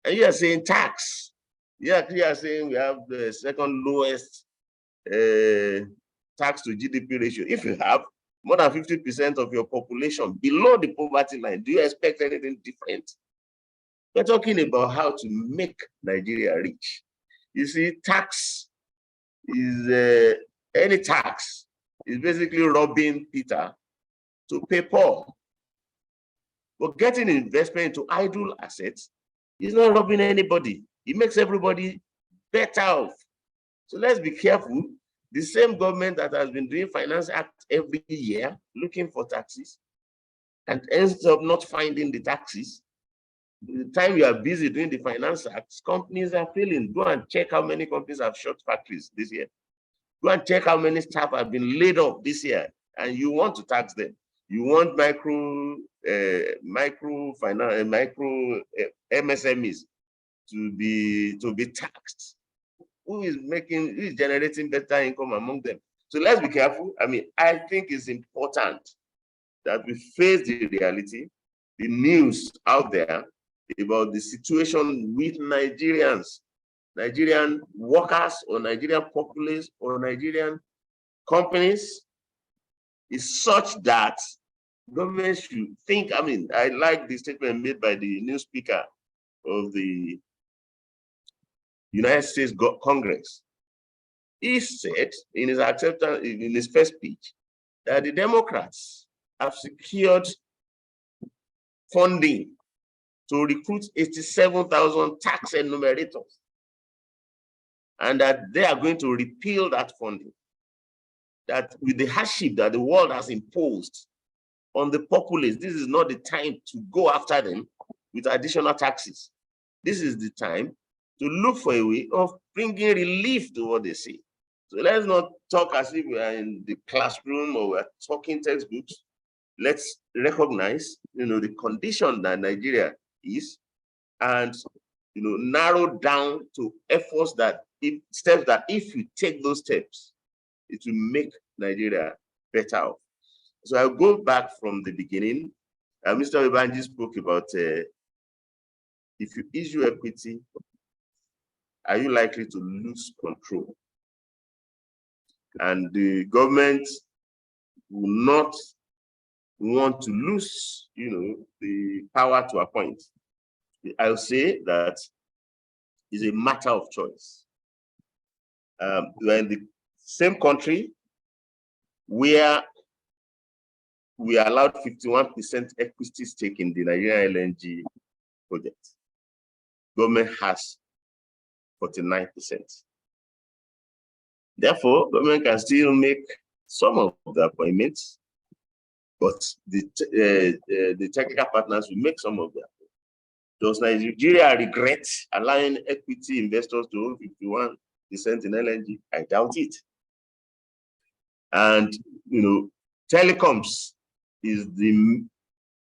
And you are saying tax. You are saying we have the second lowest tax to GDP ratio. If you have more than 50% of your population below the poverty line, do you expect anything different? We're talking about how to make Nigeria rich. You see, tax is, any tax is basically robbing Peter to pay Paul. But getting investment into idle assets is not robbing anybody. It makes everybody better off. So let's be careful. The same government that has been doing Finance Act every year, looking for taxes, and ends up not finding the taxes. The time you are busy doing the Finance Act, companies are failing. Go and check how many companies have shut factories this year. Go and check how many staff have been laid off this year, and you want to tax them. You want micro MSMEs to be taxed. Who is generating better income among them? So let's be careful. I mean, I think it's important that we face the reality, the news out there about the situation with Nigerians, Nigerian workers or Nigerian populace or Nigerian companies is such that government should think. I mean, I like the statement made by the new speaker of the United States Congress. He said in his acceptance, in his first speech, that the Democrats have secured funding to recruit 87,000 tax enumerators, and that they are going to repeal that funding. That with the hardship that the world has imposed on the populace, this is not the time to go after them with additional taxes. This is the time to look for a way of bringing relief to what they say. So let's not talk as if we are in the classroom or we're talking textbooks. Let's recognize, the condition that Nigeria is, and narrow down to efforts steps that if you take those steps, it will make Nigeria better off. So I'll go back from the beginning. Mr. Ibanji spoke about if you issue equity, are you likely to lose control? And the government will not want to lose, the power to appoint. I'll say that is a matter of choice. We're in the same country where we allowed 51% equity stake in the Nigerian LNG project. Government has 49%. Therefore, government can still make some of the appointments, but the technical partners will make some of them. Does Nigeria regret allowing equity investors to own 51% in LNG? I doubt it. And telecoms is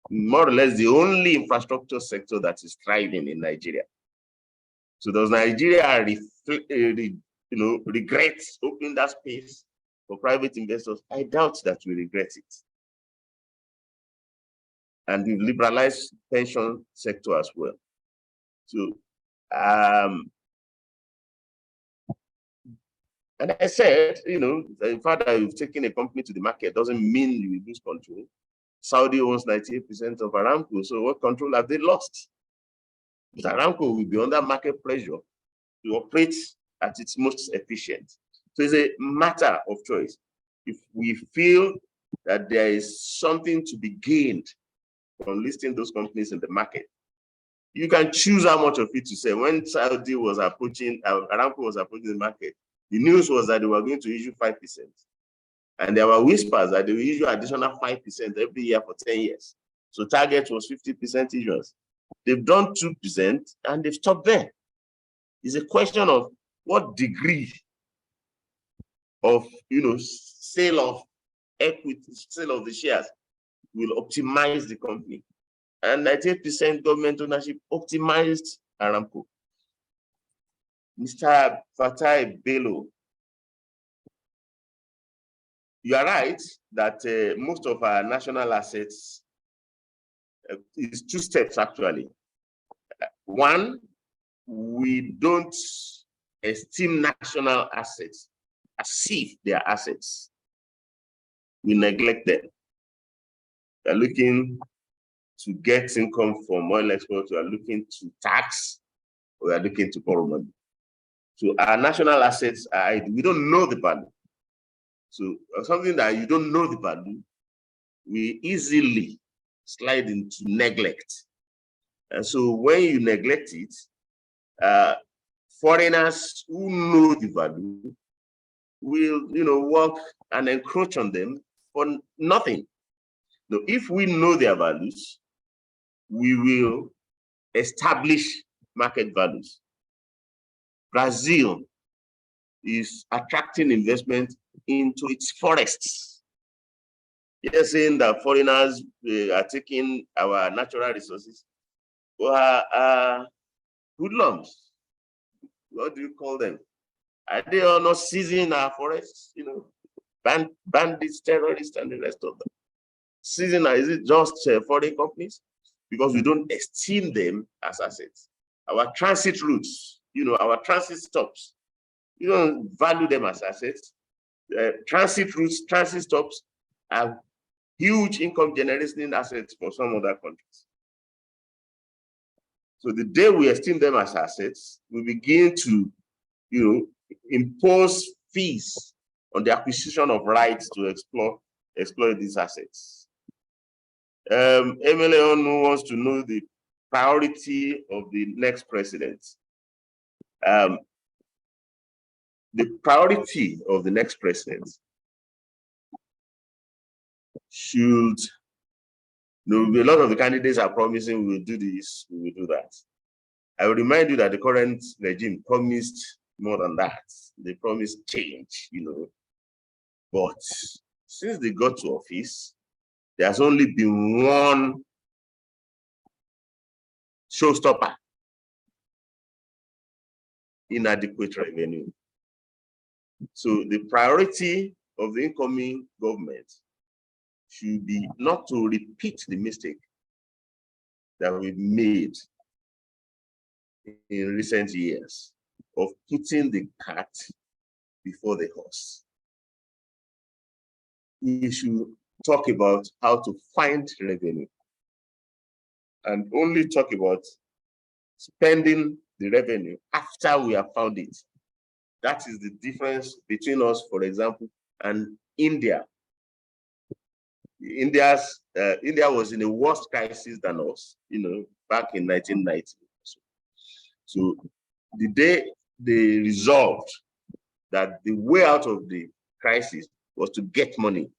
more or less the only infrastructure sector that is thriving in Nigeria. So does Nigeria regret opening that space for private investors? I doubt that we regret it. And we've liberalized pension sector as well. So, and I said, the fact that you've taken a company to the market doesn't mean you lose control. Saudi owns 98% of Aramco, so what control have they lost? But Aramco will be under market pressure to operate at its most efficient. So it's a matter of choice. If we feel that there is something to be gained from listing those companies in the market, you can choose how much of it to sell. When Saudi was approaching, Aramco was approaching the market, the news was that they were going to issue 5%. And there were whispers that they will issue additional 5% every year for 10 years. So target was 50% issuance. They've done 2% and they've stopped there. It's a question of what degree of sale of equity, sale of the shares will optimize the company. And 98% government ownership optimized Aramco. Mr. Fatai Bello, you are right that most of our national assets is two steps actually. One, we don't esteem national assets as if they are assets. We neglect them. We are looking to get income from oil exports, we are looking to tax, we are looking to borrow money. So our national assets are, we don't know the value. So something that you don't know the value, we easily slide into neglect. And so when you neglect it, foreigners who know the value will, work and encroach on them for nothing. Now, if we know their values, we will establish market values. Brazil is attracting investment into its forests. You're saying that foreigners are taking our natural resources or hoodlums. What do you call them? Are they all not seizing our forests? Bandits, terrorists, and the rest of them. Seizing, is it just foreign companies? Because we don't esteem them as assets. Our transit routes, our transit stops, you don't value them as assets. Transit routes, transit stops are huge income generating assets for some other countries. So the day we esteem them as assets, we begin to, impose fees on the acquisition of rights to exploit these assets. Emily Onu wants to know the priority of the next president. The priority of the next president should, a lot of the candidates are promising we will do this, we will do that. I will remind you that the current regime promised more than that. They promised change, But since they got to office, there has only been one showstopper: inadequate revenue. So the priority of the incoming government should be not to repeat the mistake that we've made in recent years of putting the cart before the horse. We should talk about how to find revenue and only talk about spending the revenue after we have found it. That is the difference between us, for example, and India. India was in a worse crisis than us, back in 1990. So the day they resolved that the way out of the crisis was to get money,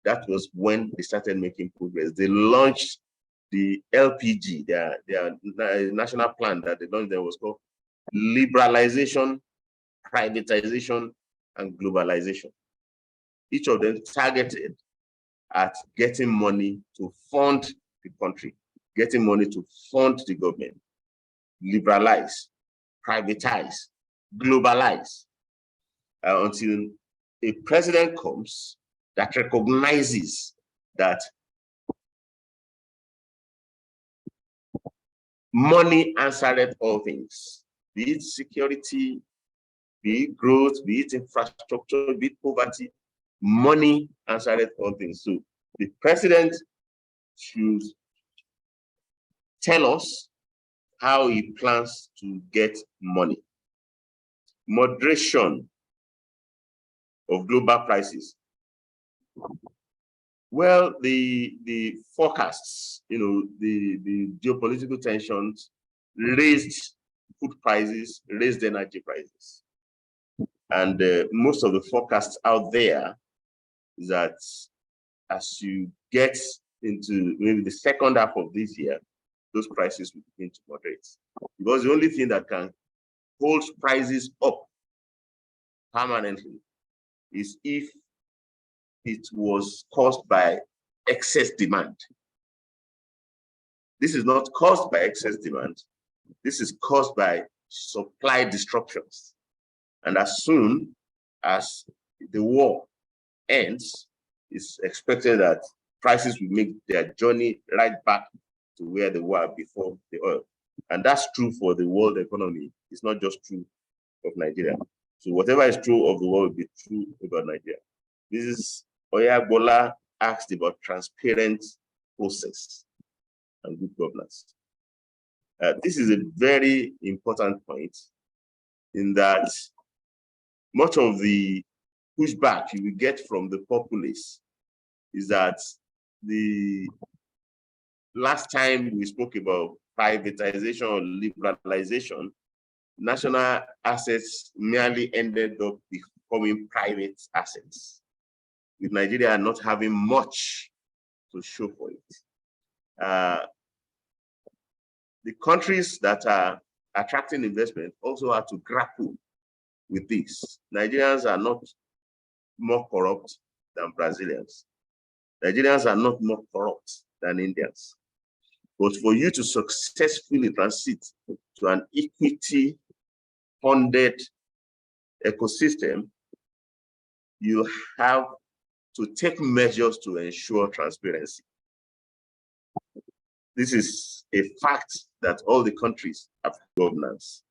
that was when they started making progress. They launched the LPG, their national plan that they launched. There was called liberalization, privatization, and globalization. Each of them targeted at getting money to fund the country, getting money to fund the government, liberalize, privatize, globalize, until a president comes that recognizes that money answered all things, be it security, be it growth, be it infrastructure, be it poverty. Money answered all things. So the president should tell us how he plans to get money. Moderation of global prices. Well, the forecasts, the geopolitical tensions raised food prices, raised energy prices. And most of the forecasts out there is that as you get into maybe the second half of this year, those prices will begin to moderate. Because the only thing that can hold prices up permanently is if it was caused by excess demand. This is not caused by excess demand. This is caused by supply disruptions. And as soon as the war ends, it's expected that prices will make their journey right back to where they were before the oil. And that's true for the world economy. It's not just true of Nigeria. So whatever is true of the world will be true about Nigeria. This is Oyagbola asked about transparent process and good governance. This is a very important point in that much of the pushback you will get from the populace is that the last time we spoke about privatization or liberalization, national assets merely ended up becoming private assets, with Nigeria not having much to show for it. The countries that are attracting investment also have to grapple with this. Nigerians are not more corrupt than Brazilians. Nigerians are not more corrupt than Indians. But for you to successfully transit to an equity-funded ecosystem, you have to take measures to ensure transparency. This is a fact that all the countries have governance.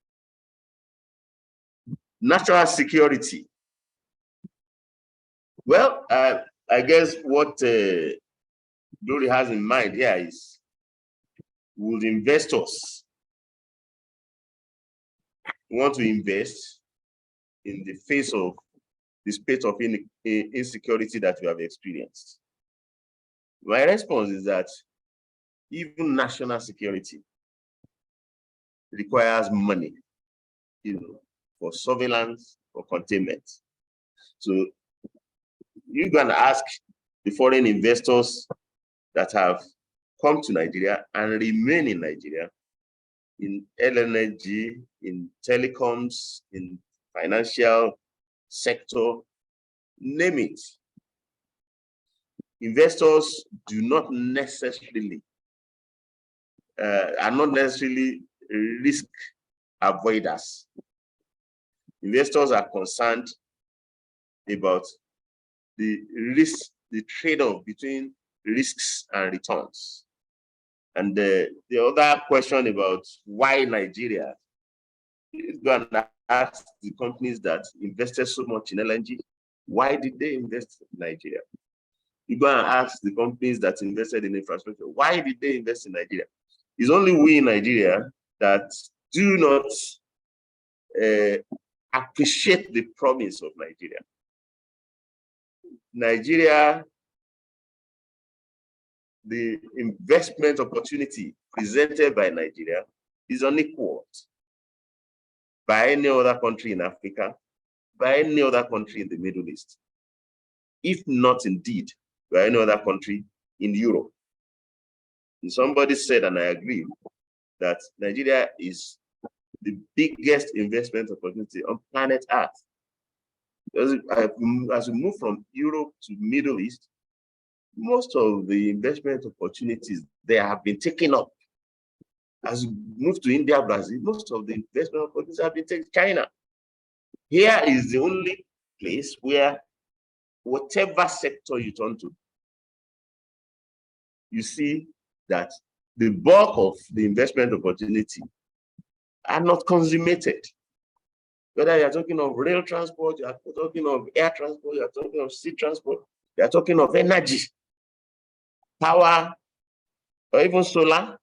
National security. Well, I guess what Glory has in mind here is, would investors want to invest in the face of the spate of insecurity that we have experienced? My response is that even national security requires money, for surveillance, for containment. So you're going to ask the foreign investors that have come to Nigeria and remain in Nigeria, in LNG, in telecoms, in financial sector, name it. Investors do not necessarily, are not necessarily risk avoiders. Investors are concerned about the risk, the trade-off between risks and returns. And the other question about why Nigeria, is going to ask the companies that invested so much in LNG, why did they invest in Nigeria? You go and ask the companies that invested in infrastructure, why did they invest in Nigeria? It's only we in Nigeria that do not appreciate the promise of Nigeria. Nigeria, the investment opportunity presented by Nigeria is unequaled by any other country in Africa, by any other country in the Middle East, if not indeed by any other country in Europe. And somebody said, and I agree, that Nigeria is the biggest investment opportunity on planet Earth. As we move from Europe to Middle East, most of the investment opportunities there have been taken up. As we move to India, Brazil, most of the investment opportunities have been taken. China. Here is the only place where whatever sector you turn to, you see that the bulk of the investment opportunity are not consummated. Whether you're talking of rail transport, you're talking of air transport, you're talking of sea transport, you're talking of energy, power, or even solar,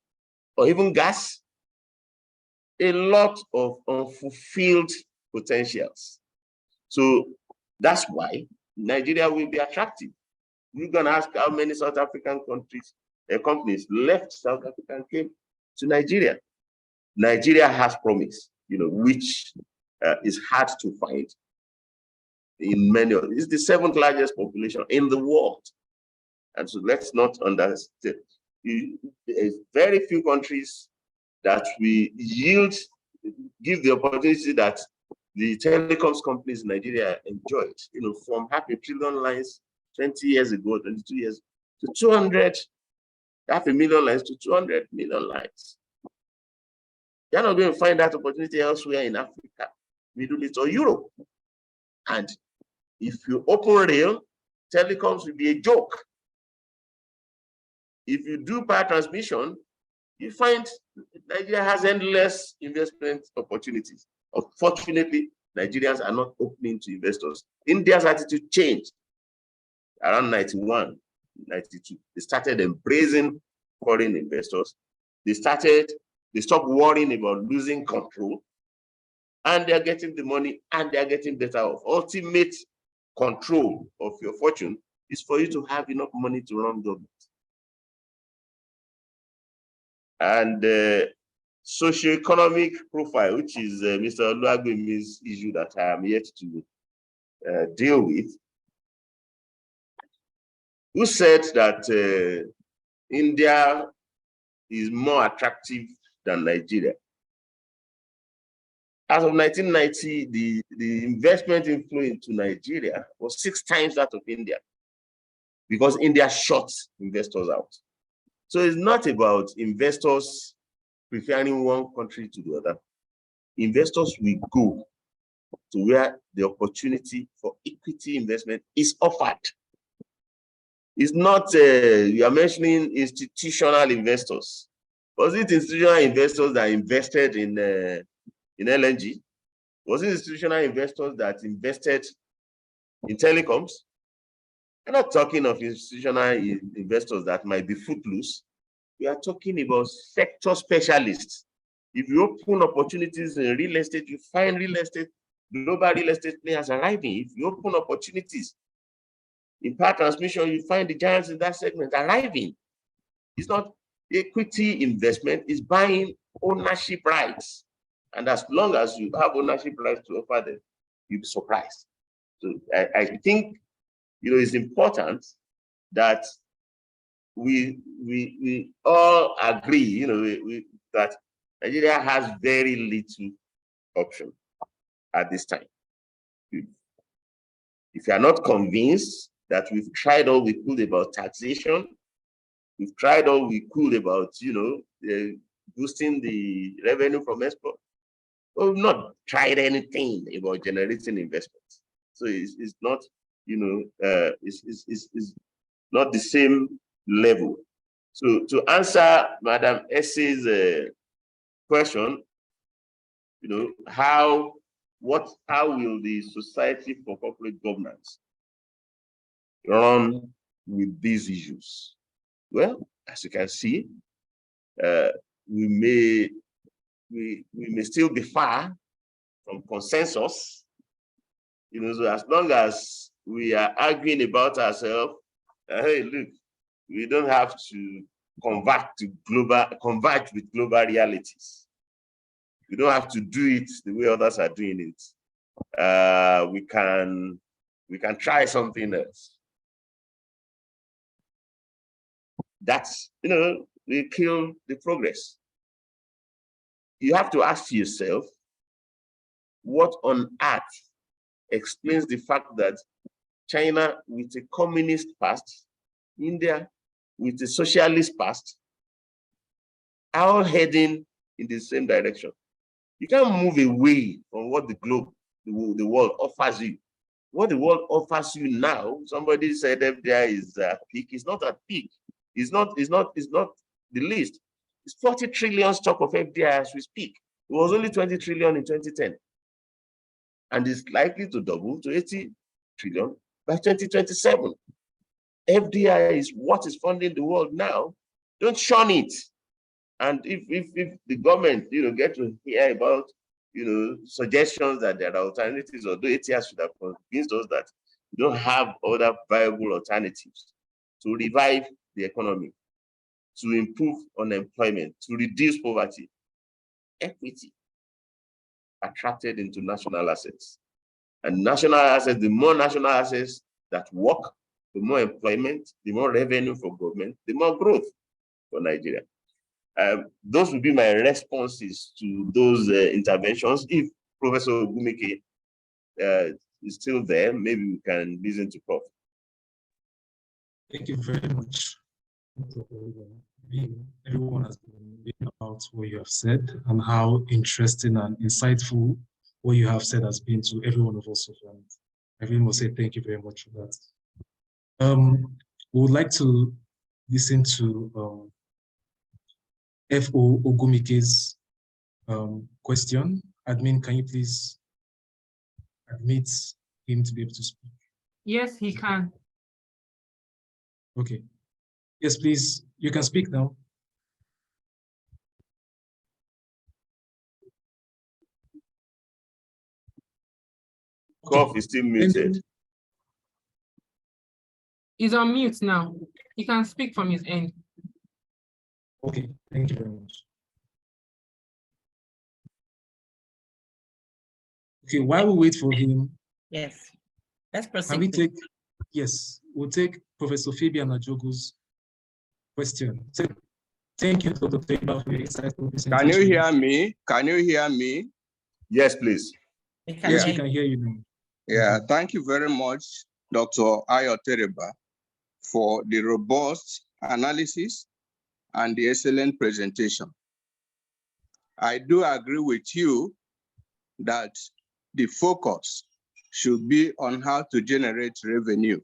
or even gas, a lot of unfulfilled potentials. So that's why Nigeria will be attractive. You're going to ask how many South African companies left South Africa and came to Nigeria. Nigeria has promise, which is hard to find in many of it's the 7th largest population in the world. And so let's not understand. There's very few countries that we give the opportunity that the telecoms companies in Nigeria enjoyed, from half a trillion lines 20 years ago, 22 years, to 200, 500,000 lines to 200 million lines. You're not going to find that opportunity elsewhere in Africa, Middle East, or Europe. And if you open rail, telecoms will be a joke. If you do power transmission, you find Nigeria has endless investment opportunities. Unfortunately, Nigerians are not opening to investors. India's attitude changed around 91, 92. They started embracing foreign investors. They stopped worrying about losing control, and they're getting the money and they're getting better off. Ultimate control of your fortune is for you to have enough money to run government. And socioeconomic profile, which is Mr. Oluwagbemi's issue that I am yet to deal with, who said that India is more attractive than Nigeria. As of 1990, the investment inflow into Nigeria was 6 times that of India, because India shut investors out. So it's not about investors preferring one country to the other. Investors will go to where the opportunity for equity investment is offered. It's not, you are mentioning institutional investors. Was it institutional investors that invested in LNG? Was it institutional investors that invested in telecoms? We're not talking of institutional investors that might be footloose. We are talking about sector specialists. If you open opportunities in real estate, you find real estate, global real estate players arriving. If you open opportunities in power transmission, you find the giants in that segment arriving. It's not equity investment, it's buying ownership rights. And as long as you have ownership rights to offer them, you'll be surprised. So I think, it's important that we all agree, that Nigeria has very little option at this time. If you are not convinced that we've tried all we could about taxation, we've tried all we could about, boosting the revenue from export, but we've not tried anything about generating investments. So it's not, it's not the same level. So to answer Madam Essay's question, how will the Society for Corporate Governance run with these issues? Well, as you can see, we may still be far from consensus. So as long as we are arguing about ourselves, hey, look, we don't have to converge with global realities. We don't have to do it the way others are doing it. We can try something else. That's, we kill the progress. You have to ask yourself, what on earth explains the fact that China with a communist past, India with a socialist past, are all heading in the same direction? You can't move away from what the world offers you. What the world offers you now, somebody said FDI is at peak. It's not at peak. It's not the least. It's 40 trillion stock of FDI as we speak. It was only 20 trillion in 2010. And it's likely to double to 80 trillion by 2027. FDI is what is funding the world now. Don't shun it. And if the government, get to hear about, suggestions that there are alternatives, although ATS should have convinced us that we don't have other viable alternatives to revive the economy, to improve unemployment, to reduce poverty, equity attracted into national assets. And national assets, the more national assets that work, the more employment, the more revenue for government, the more growth for Nigeria. Those would be my responses to those interventions. If Professor Ogumeke is still there, maybe we can listen to Prof. Thank you very much. Everyone has been about what you have said and how interesting and insightful what you have said has been to every one of us. And I really must say thank you very much for that. We would like to listen to F.O. Ogumike's question. Admin, can you please admit him to be able to speak? Yes, he can. Okay. Yes, please. You can speak now. Cough is still muted. He's on mute now. He can speak from his end. Okay, thank you very much. Okay, while we wait for him, Yes, let's can proceed. we take, yes, we'll take Professor Fabian Ajogo's question. So, thank you, Dr. Teriba, for your insightful presentation. Can you hear me? Can you hear me? Yes, please. Yes, we can hear you now. Yeah, thank you very much, Dr. Teriba, for the robust analysis and the excellent presentation. I do agree with you that the focus should be on how to generate revenue.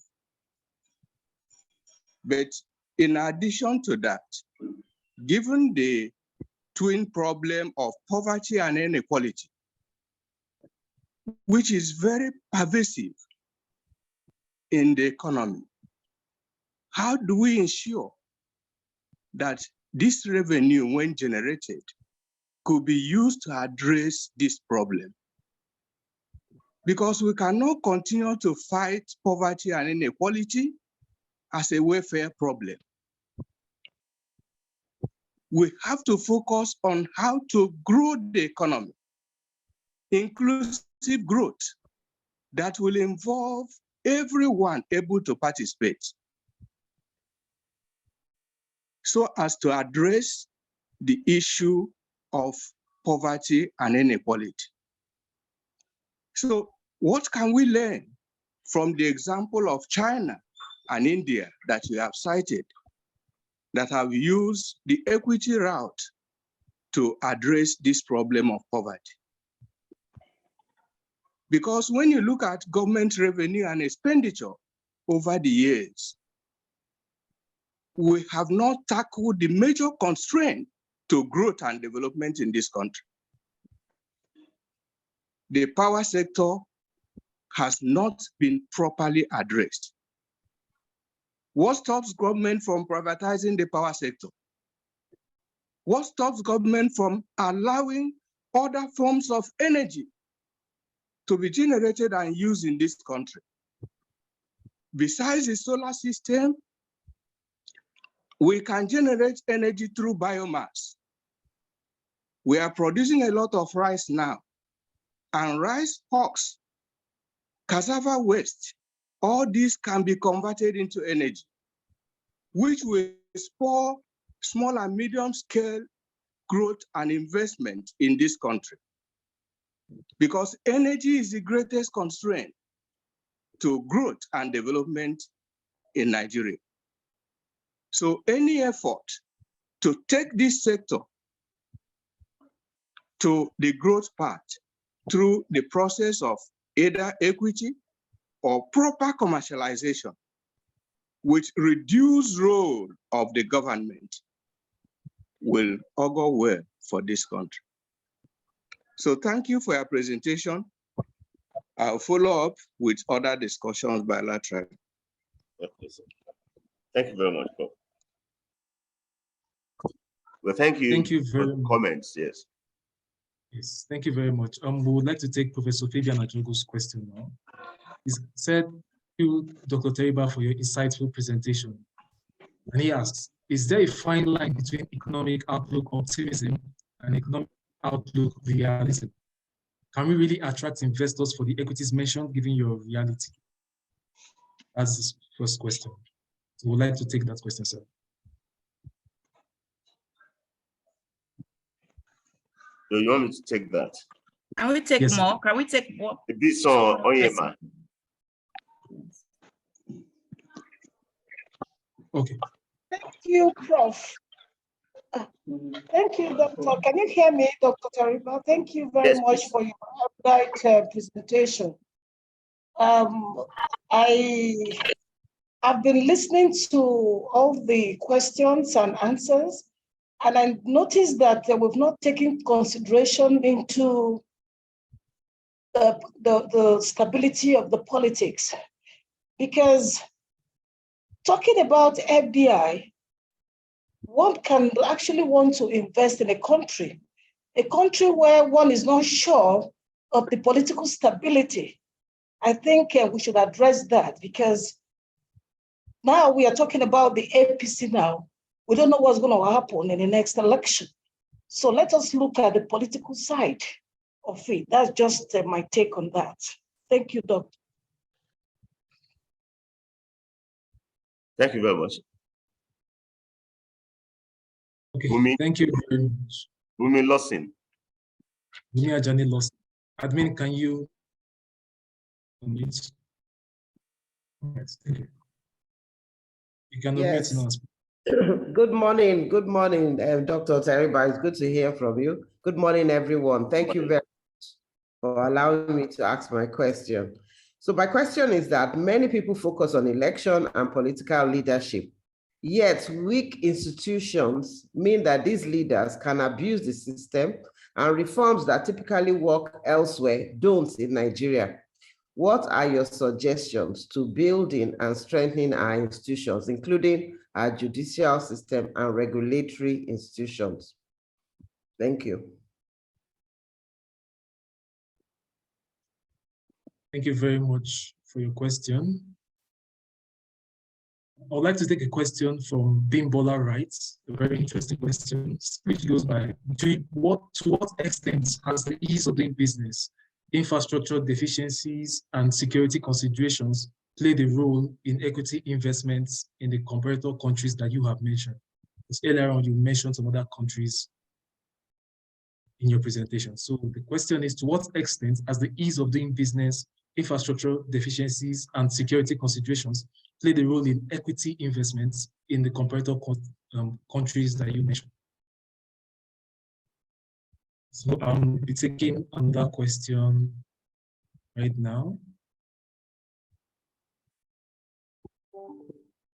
But in addition to that, given the twin problem of poverty and inequality, which is very pervasive in the economy, how do we ensure that this revenue, when generated, could be used to address this problem? Because we cannot continue to fight poverty and inequality as a welfare problem. We have to focus on how to grow the economy, inclusive growth that will involve everyone able to participate, so as to address the issue of poverty and inequality. So what can we learn from the example of China and India that you have cited, that have used the equity route to address this problem of poverty? Because when you look at government revenue and expenditure over the years, we have not tackled the major constraint to growth and development in this country. The power sector has not been properly addressed. What stops government from privatizing the power sector? What stops government from allowing other forms of energy to be generated and used in this country? Besides the solar system, we can generate energy through biomass. We are producing a lot of rice now, and rice husk, cassava waste, all these can be converted into energy, which will spur small and medium scale growth and investment in this country. Because energy is the greatest constraint to growth and development in Nigeria. So any effort to take this sector to the growth path through the process of either equity or proper commercialization with reduced role of the government will augur well for this country. So thank you for your presentation. I'll follow up with other discussions bilaterally. Okay, sir. Thank you very much, Bob. Well, thank you very for the much. comments, yes. Yes, thank you very much. We would like to take Professor Fabian Ajogo's question now. He said, thank you, Dr. Teriba, for your insightful presentation. And he asks, is there a fine line between economic outlook optimism and economic outlook realism? Can we really attract investors for the equities mentioned, given your reality? That's his first question. So we'd like to take that question, sir. So you want me to take that? Can we take Yes, more? Can we take more? This on Onyema. Okay. Thank you, Prof. Thank you, Doctor. Can you hear me, Dr. Teriba? Thank you very Yes, much please. for your update presentation. I have been listening to all the questions and answers, and I noticed that we've not taken consideration into the stability of the politics. Because talking about FDI, one can actually want to invest in a country where one is not sure of the political stability. I think we should address that, because now we are talking about the APC now. We don't know what's going to happen in the next election. So let us look at the political side of it. That's just my take on that. Thank you, Doctor. Thank you very much. Okay. Bumi. Thank you very much. Bumi Lawson. Bumi Ajani Lawson. Admin, can you unmute? Yes, thank you. You can unmute now. Good morning, Dr. Teriba. It's good to hear from you. Good morning, everyone. Thank you very much for allowing me to ask my question. So my question is that many people focus on election and political leadership, yet weak institutions mean that these leaders can abuse the system, and reforms that typically work elsewhere don't in Nigeria. What are your suggestions to building and strengthening our institutions, including our judicial system and regulatory institutions? Thank you. Thank you very much for your question. I would like to take a question from Bimbola Wright, a very interesting question, which goes by, to what extent has the ease of doing business, infrastructure deficiencies, and security considerations played a role in equity investments in the comparator countries that you have mentioned? Because earlier on, you mentioned some other countries in your presentation. So the question is, to what extent has the ease of doing business, infrastructure deficiencies, and security considerations played a role in equity investments in the comparator countries that you mentioned? So I'll be taking another question right now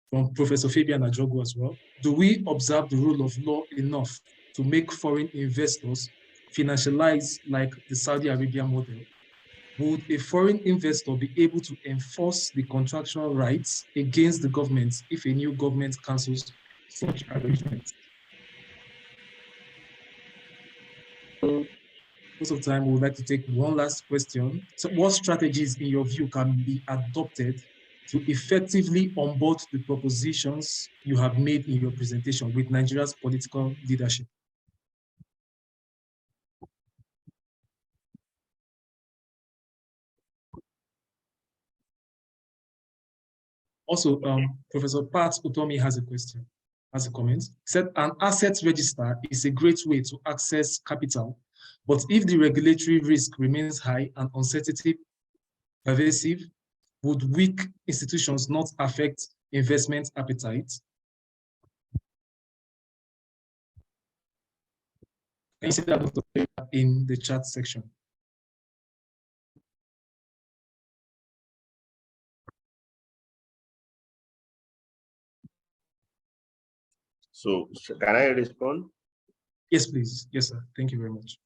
from Professor Fabian Ajogu as well. Do we observe the rule of law enough to make foreign investors financialize like the Saudi Arabia model? Would a foreign investor be able to enforce the contractual rights against the government if a new government cancels such arrangements? Most of the time, we would like to take one last question. So what strategies, in your view, can be adopted to effectively onboard the propositions you have made in your presentation with Nigeria's political leadership? Also, Professor Pat Utomi has a question, has a comment. He said, an asset register is a great way to access capital, but if the regulatory risk remains high and uncertainty pervasive, would weak institutions not affect investment appetite? Can you see that in the chat section? So can I respond? Yes, please. Yes, sir. Thank you very much.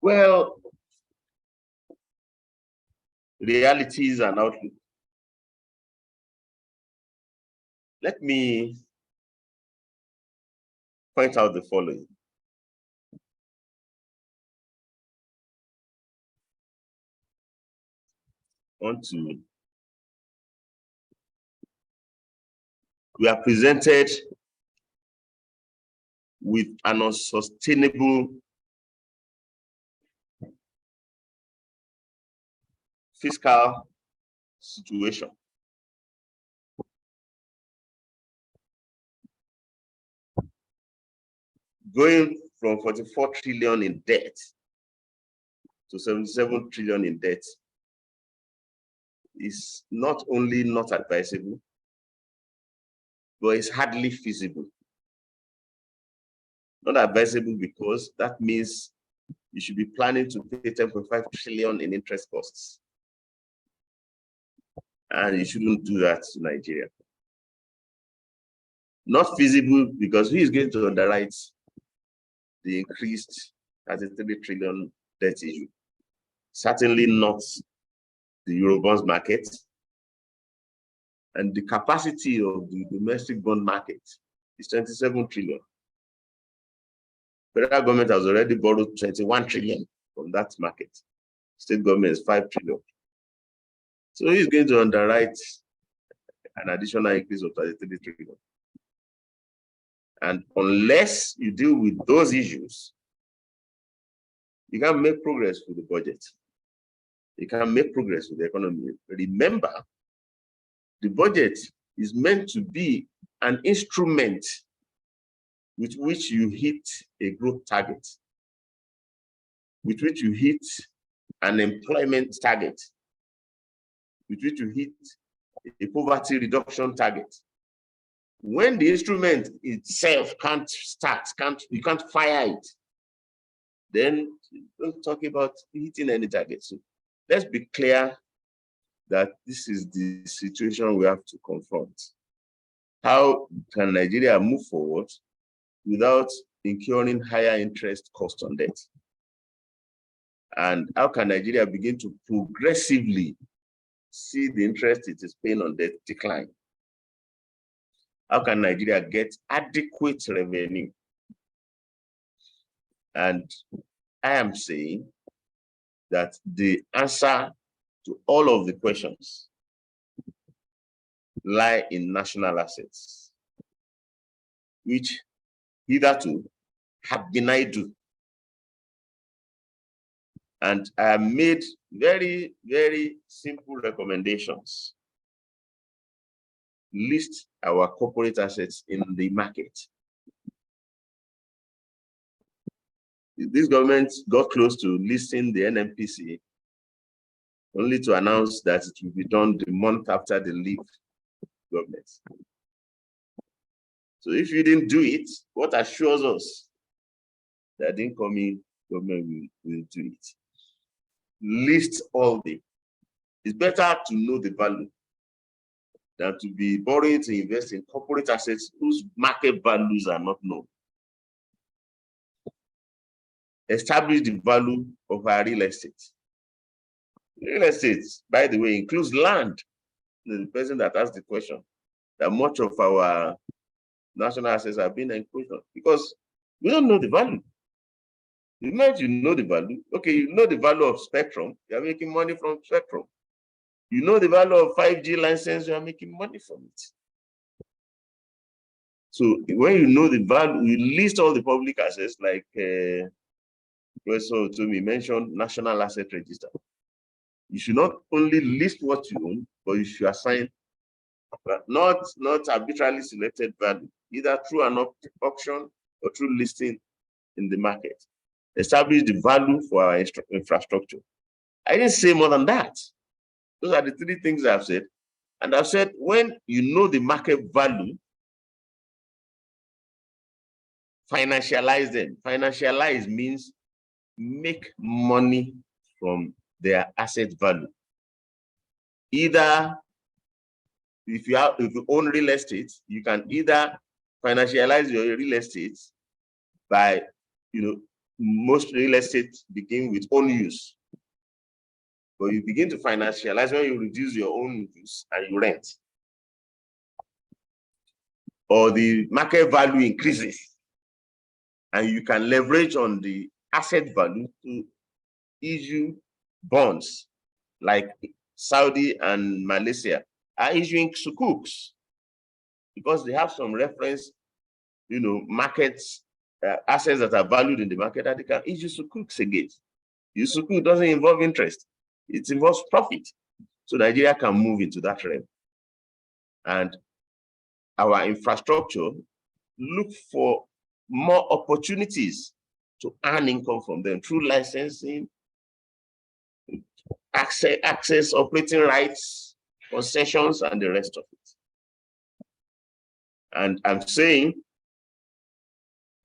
Well, realities and outlook. Let me point out the following. We are presented with an unsustainable fiscal situation. Going from 44 trillion in debt to 77 trillion in debt is not only not advisable, but it's hardly feasible. Not advisable because that means you should be planning to pay 10.5 trillion in interest costs. And you shouldn't do that to Nigeria. Not feasible because who is going to underwrite the increased 33 trillion debt issue? Certainly not the Eurobonds market. And the capacity of the domestic bond market is 27 trillion. Federal government has already borrowed 21 trillion from that market. State government is 5 trillion. So he's going to underwrite an additional increase of 33 trillion. And unless you deal with those issues, you can't make progress with the budget. You can't make progress with the economy. Remember, the budget is meant to be an instrument with which you hit a growth target, with which you hit an employment target, with which you hit a poverty reduction target. When the instrument itself can't start, you can't fire it, then don't talk about hitting any target. So let's be clear that this is the situation we have to confront. How can Nigeria move forward without incurring higher interest costs on debt? And how can Nigeria begin to progressively see the interest it is paying on debt decline? How can Nigeria get adequate revenue? And I am saying that the answer to all of the questions lie in national assets, which hitherto have been idle. And I have made very, very simple recommendations. List our corporate assets in the market. This government got close to listing the NNPC only to announce that it will be done the month after they leave government. So if you didn't do it, what assures us that the incoming government will do it? List all the. It's better to know the value than to be borrowing to invest in corporate assets whose market values are not known. Establish the value of our real estate. Real estate, by the way, includes land. The person that asked the question, that much of our national assets are being encroached on because we don't know the value. The moment you know the value, okay, you know the value of spectrum, you're making money from spectrum. You know the value of 5G license, you are making money from it. So when you know the value, you list all the public assets like Professor Otomi mentioned National Asset Register. You should not only list what you own, but you should assign not arbitrarily selected value, either through an auction or through listing in the market. Establish the value for our infrastructure. I didn't say more than that. Those are the three things I've said. And I've said, when you know the market value, financialize them. Financialize means make money from their asset value. Either if you own real estate, you can either financialize your real estate by, most real estate begin with own use. But you begin to financialize when you reduce your own use and you rent. Or the market value increases and you can leverage on the asset value to issue bonds, like Saudi and Malaysia are issuing sukuks because they have some reference, markets, assets that are valued in the market that they can issue sukuks against. The sukuk doesn't involve interest. It involves profit. So Nigeria can move into that realm. And our infrastructure, look for more opportunities to earn income from them through licensing, access, operating rights, concessions, and the rest of it. And I'm saying,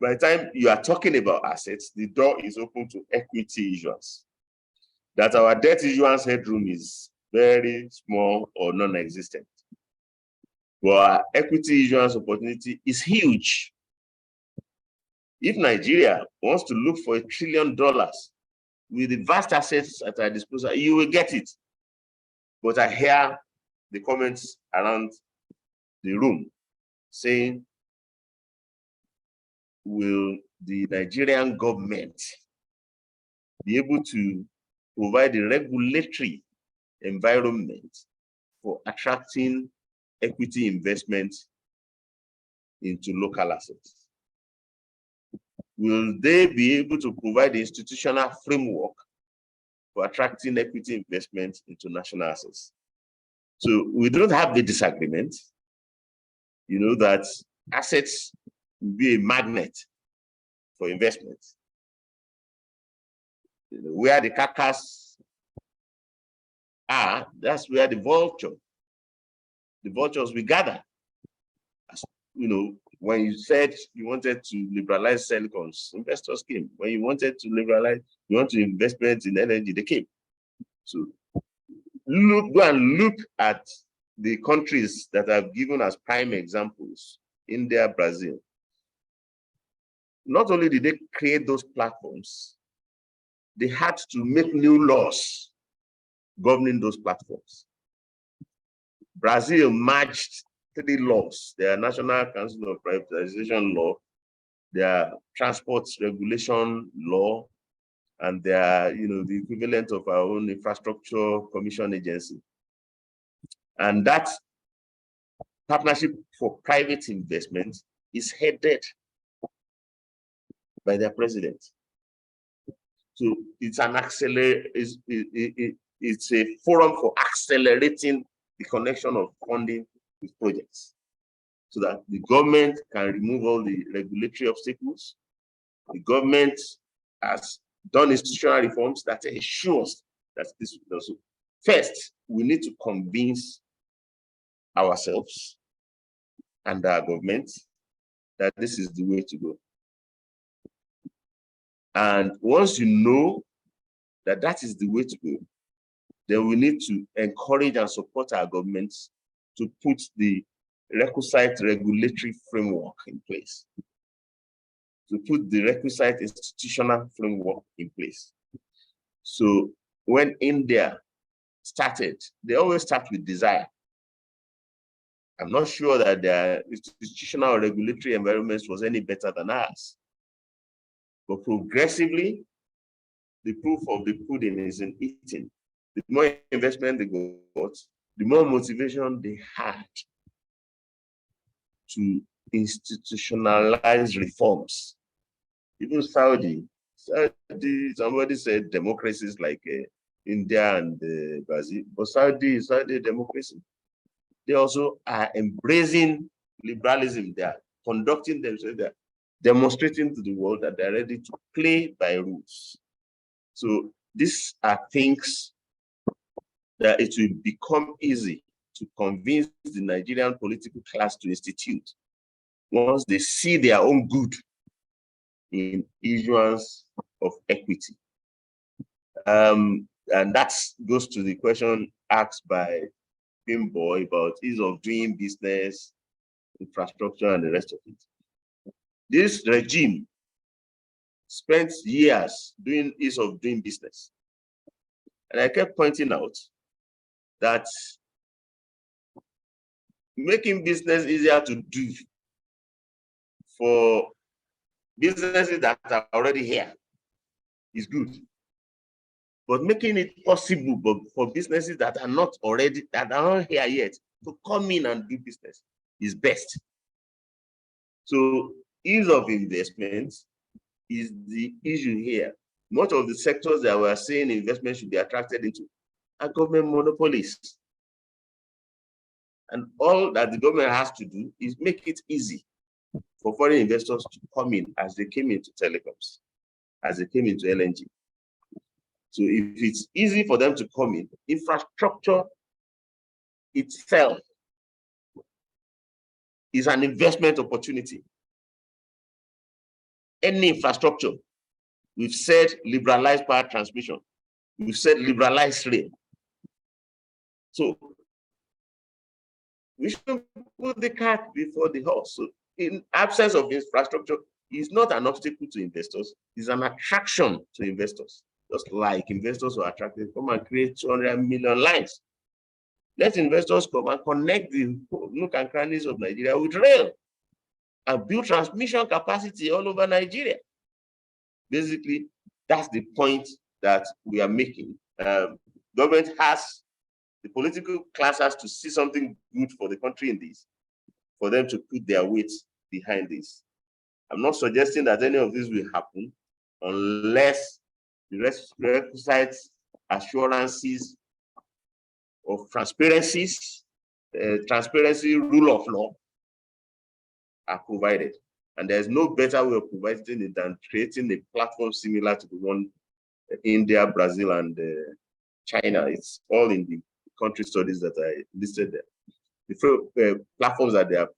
by the time you are talking about assets, the door is open to equity issuance. That our debt issuance headroom is very small or non-existent. But our equity issuance opportunity is huge. If Nigeria wants to look for $1 trillion with the vast assets at our disposal, you will get it. But I hear the comments around the room saying, will the Nigerian government be able to provide the regulatory environment for attracting equity investment into local assets? Will they be able to provide the institutional framework for attracting equity investment into national assets? So we don't have the disagreement, you know, that assets will be a magnet for investment. You know, where the carcass are, that's where the vultures will gather. As, you know, when you said you wanted to liberalize telecoms, investors came. When you wanted to liberalize, you want to investment in energy, they came. So go and look at the countries that I've given as prime examples, India, Brazil. Not only did they create those platforms, they had to make new laws governing those platforms. Brazil merged 3 laws: their National Council of Privatization Law, their Transport Regulation Law, and their, you know, the equivalent of our own Infrastructure Commission Agency. And that partnership for private investment is headed by their president. So it's an it's a forum for accelerating the connection of funding with projects, so that the government can remove all the regulatory obstacles. The government has done institutional reforms that ensures that this will also. First, we need to convince ourselves and our government that this is the way to go. And once you know that that is the way to go, then we need to encourage and support our governments to put the requisite regulatory framework in place, to put the requisite institutional framework in place. So when India started, they always start with desire. I'm not sure that their institutional or regulatory environments was any better than ours. But progressively, the proof of the pudding is in eating. The more investment they got, the more motivation they had to institutionalize reforms. Even Saudi, somebody said democracies like India and Brazil, but Saudi democracy. They also are embracing liberalism. They are conducting themselves, they are demonstrating to the world that they're ready to play by rules. So these are things that it will become easy to convince the Nigerian political class to institute once they see their own good in issuance of equity. And that goes to the question asked by Bimbo about ease of doing business, infrastructure, and the rest of it. This regime spent years doing ease of doing business. And I kept pointing out that making business easier to do for businesses that are already here is good. But making it possible for businesses that are not here yet to come in and do business is best. So ease of investment is the issue here. Much of the sectors that we're saying investment should be attracted into are government monopolies. And all that the government has to do is make it easy for foreign investors to come in as they came into telecoms, as they came into LNG. So if it's easy for them to come in, infrastructure itself is an investment opportunity. Any infrastructure, we've said liberalized power transmission, we've said liberalized rail. So we should put the cart before the horse. So in absence of infrastructure, it's not an obstacle to investors, it's an attraction to investors. Just like investors were attracted, come and create 200 million lines. Let investors come and connect the nook and crannies of Nigeria with rail and build transmission capacity all over Nigeria. Basically, that's the point that we are making. Government has, the political class has to see something good for the country in this, for them to put their weight behind this. I'm not suggesting that any of this will happen unless the requisite assurances of transparency, rule of law are provided. And there's no better way of providing it than creating a platform similar to the one India, Brazil, and China. It's all in the country studies that I listed there. The platforms that they have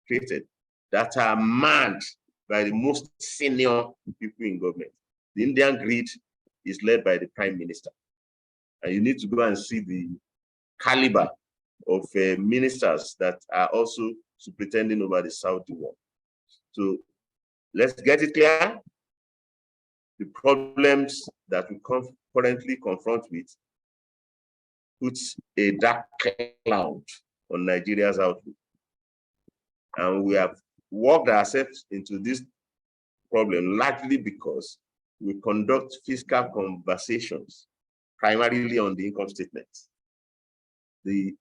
created that are manned by the most senior people in government. The Indian grid is led by the Prime Minister. And you need to go and see the caliber of ministers that are also superintending over the Saudi war. So let's get it clear. The problems that we currently confront with puts a dark cloud on Nigeria's outlook. And we have worked ourselves into this problem largely because we conduct fiscal conversations primarily on the income statement. The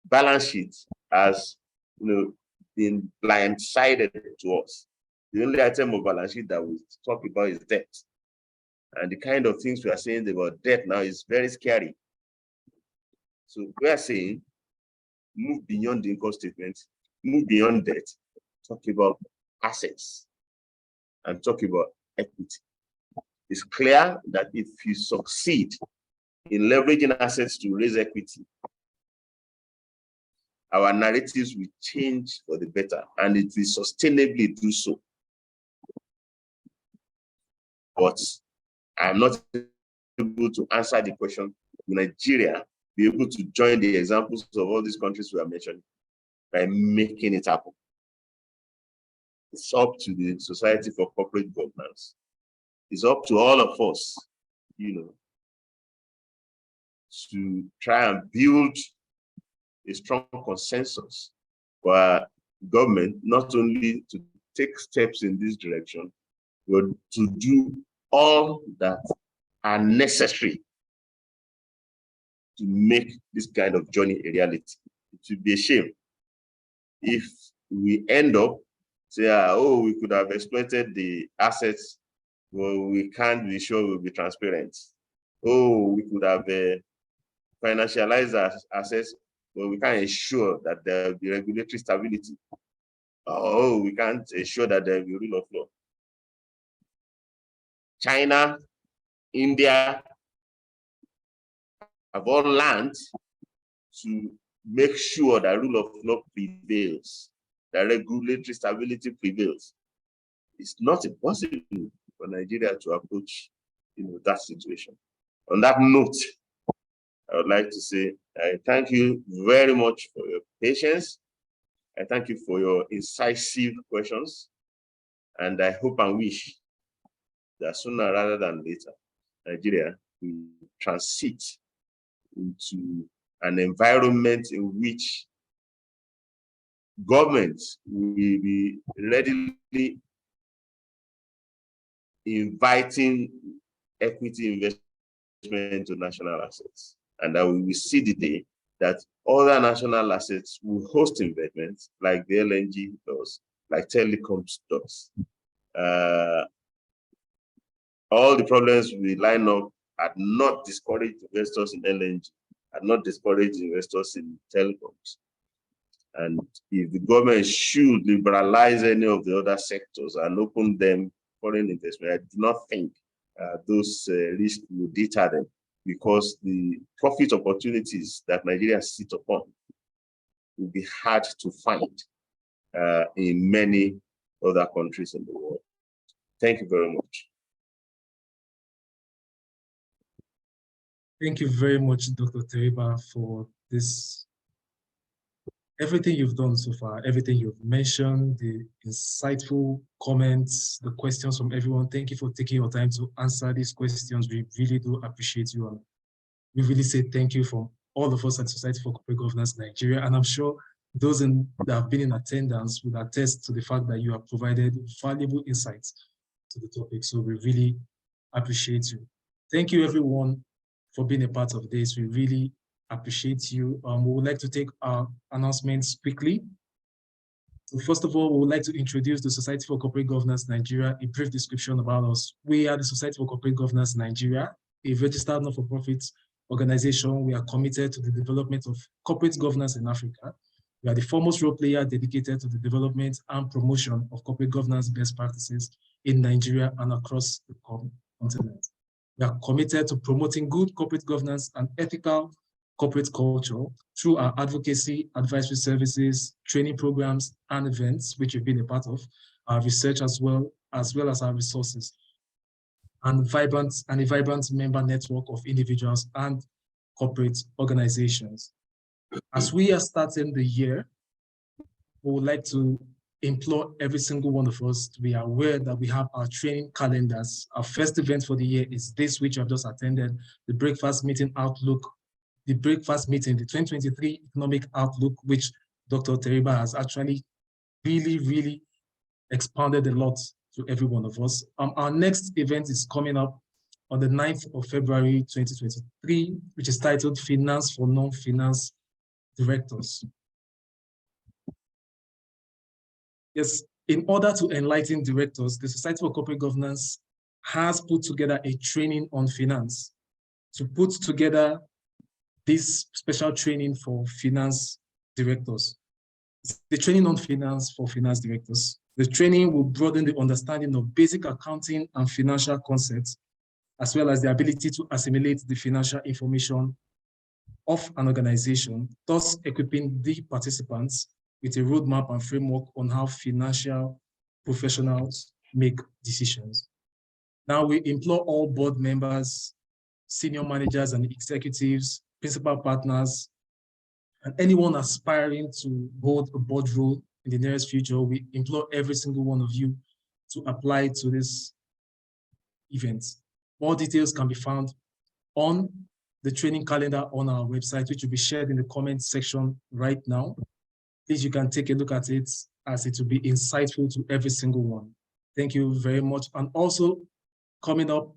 balance sheet has been blindsided to us. The only item of balance sheet that we talk about is debt. And the kind of things we are saying about debt now is very scary. So we are saying, move beyond the income statement, move beyond debt, talk about assets, and talk about equity. It's clear that if you succeed in leveraging assets to raise equity, our narratives will change for the better, and it will sustainably do so. But I'm not able to answer the question, will Nigeria be able to join the examples of all these countries we are mentioning by making it happen? It's up to the Society for Corporate Governance. It's up to all of us, to try and build a strong consensus for our government, not only to take steps in this direction, but to do all that are necessary to make this kind of journey a reality. It would be a shame if we end up saying, oh, we could have exploited the assets, well, we can't be sure we'll be transparent. Oh, we could have financialized our assets, but we can't ensure that there will be regulatory stability. Oh, we can't ensure that there will be rule of law. China, India have all learned to make sure that rule of law prevails, that regulatory stability prevails. It's not impossible for Nigeria to approach that situation. On that note, I would like to say I thank you very much for your patience. I thank you for your incisive questions. And I hope and wish that sooner rather than later, Nigeria will transit into an environment in which government will be readily inviting equity investment into national assets. And that we will see the day that other national assets will host investments like the LNG does, like telecoms does. All the problems we line up had not discouraged investors in LNG, had not discouraged investors in telecoms. And if the government should liberalize any of the other sectors and open them foreign investment, I do not think those risks will deter them, because the profit opportunities that Nigeria sit upon will be hard to find in many other countries in the world. Thank you very much. Thank you very much, Dr. Teriba, for this, everything you've done so far, everything you've mentioned, the insightful comments, the questions from everyone. Thank you for taking your time to answer these questions. We really do appreciate you. And we really say thank you from all of us at Society for Corporate Governance Nigeria. And I'm sure those that have been in attendance would attest to the fact that you have provided valuable insights to the topic. So we really appreciate you. Thank you, everyone, for being a part of this. We really appreciate you. We would like to take our announcements quickly. So first of all, we would like to introduce the Society for Corporate Governance Nigeria, a brief description about us. We are the Society for Corporate Governance Nigeria, a registered not-for-profit organization. We are committed to the development of corporate governance in Africa. We are the foremost role player dedicated to the development and promotion of corporate governance best practices in Nigeria and across the continent. We are committed to promoting good corporate governance and ethical corporate culture through our advocacy, advisory services, training programs, and events, which we've been a part of, our research as well as our resources, and a vibrant member network of individuals and corporate organizations. As we are starting the year, we would like to implore every single one of us to be aware that we have our training calendars. Our first event for the year is this, which I've just attended, the Breakfast Meeting Outlook, the 2023 Economic Outlook, which Dr. Teriba has actually really expounded a lot to every one of us. Our next event is coming up on the 9th of February, 2023, which is titled Finance for Non-Finance Directors. Yes, in order to enlighten directors, the Society for Corporate Governance has put together a training on finance to put together this special training for finance directors. The training on finance for finance directors. The training will broaden the understanding of basic accounting and financial concepts, as well as the ability to assimilate the financial information of an organization, thus equipping the participants with a roadmap and framework on how financial professionals make decisions. Now we implore all board members, senior managers and executives, principal partners, and anyone aspiring to hold a board role in the nearest future. We implore every single one of you to apply to this event. More details can be found on the training calendar on our website, which will be shared in the comments section right now. Please, you can take a look at it, as it will be insightful to every single one. Thank you very much. And also coming up,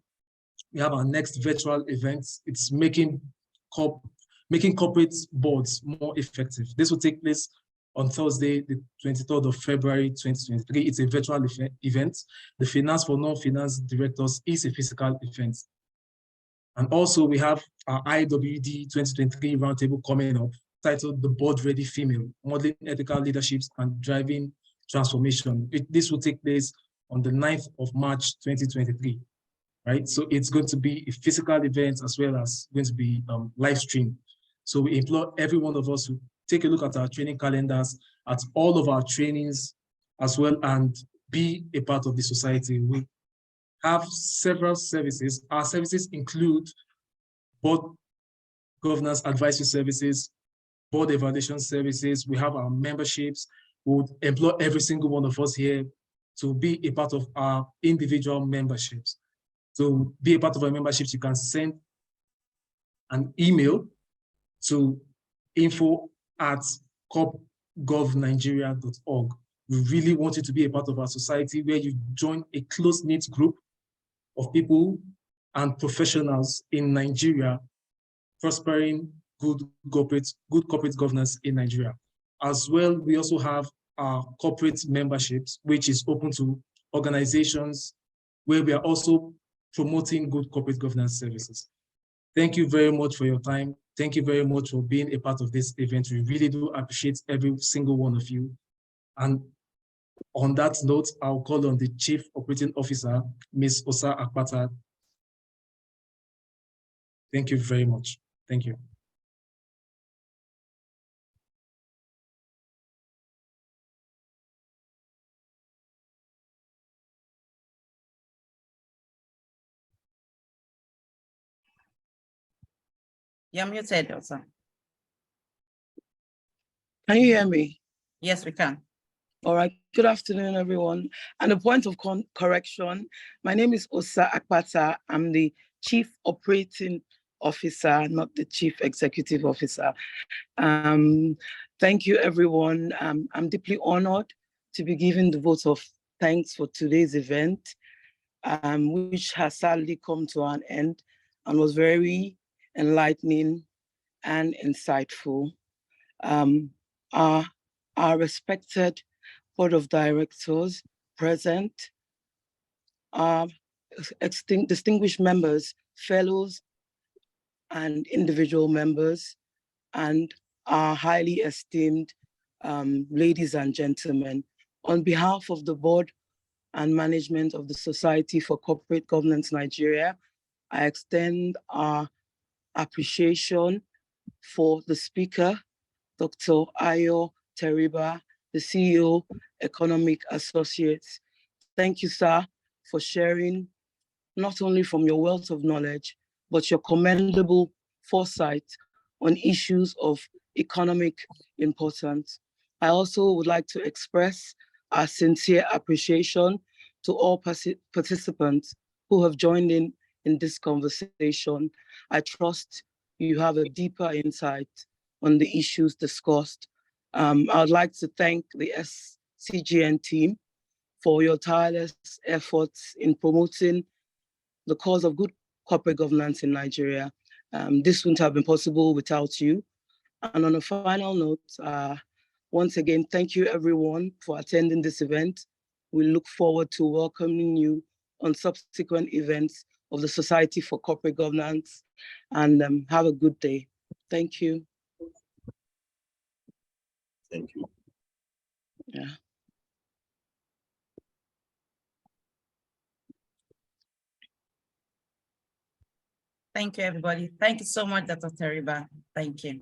we have our next virtual event. It's making corporate boards more effective. This will take place on Thursday, the 23rd of February, 2023. It's a virtual event. The Finance for Non-Finance Directors is a physical event. And also we have our IWD 2023 roundtable coming up, titled The Board Ready Female, Modeling Ethical Leaderships and Driving Transformation. This will take place on the 9th of March, 2023, right? So it's going to be a physical event as well as going to be live streamed. So we implore every one of us to take a look at our training calendars, at all of our trainings as well, and be a part of the society. We have several services. Our services include board governance advisory services, board evaluation services. We have our memberships. We would employ every single one of us here to be a part of our individual memberships. To be a part of our memberships, you can send an email to info@corpgovnigeria.org. We really want you to be a part of our society, where you join a close-knit group of people and professionals in Nigeria, prospering good corporate governance in Nigeria. As well, we also have our corporate memberships, which is open to organizations, where we are also promoting good corporate governance services. Thank you very much for your time. Thank you very much for being a part of this event. We really do appreciate every single one of you. And on that note, I'll call on the Chief Operating Officer, Ms. Osa Akpata, Thank you very much. Thank you. You're muted, also. Can you hear me? Yes, we can. All right. Good afternoon, everyone. And a point of correction, my name is Osa Akpata. I'm the Chief Operating Officer, not the Chief Executive Officer. Thank you, everyone. I'm deeply honored to be given the vote of thanks for today's event, which has sadly come to an end and was very enlightening and insightful. Our respected Board of Directors present, distinguished members, fellows, and individual members, and our highly esteemed ladies and gentlemen. On behalf of the board and management of the Society for Corporate Governance Nigeria, I extend our appreciation for the speaker, Dr. Ayo Teriba, the CEO, Economic Associates. Thank you, sir, for sharing not only from your wealth of knowledge, but your commendable foresight on issues of economic importance. I also would like to express our sincere appreciation to all participants who have joined in this conversation. I trust you have a deeper insight on the issues discussed. I would like to thank the SCGN team for your tireless efforts in promoting the cause of good corporate governance in Nigeria. This wouldn't have been possible without you. And on a final note, once again, thank you everyone for attending this event. We look forward to welcoming you on subsequent events of the Society for Corporate Governance, and have a good day. Thank you. Thank you. Yeah. Thank you, everybody. Thank you so much, Dr. Teriba. Thank you.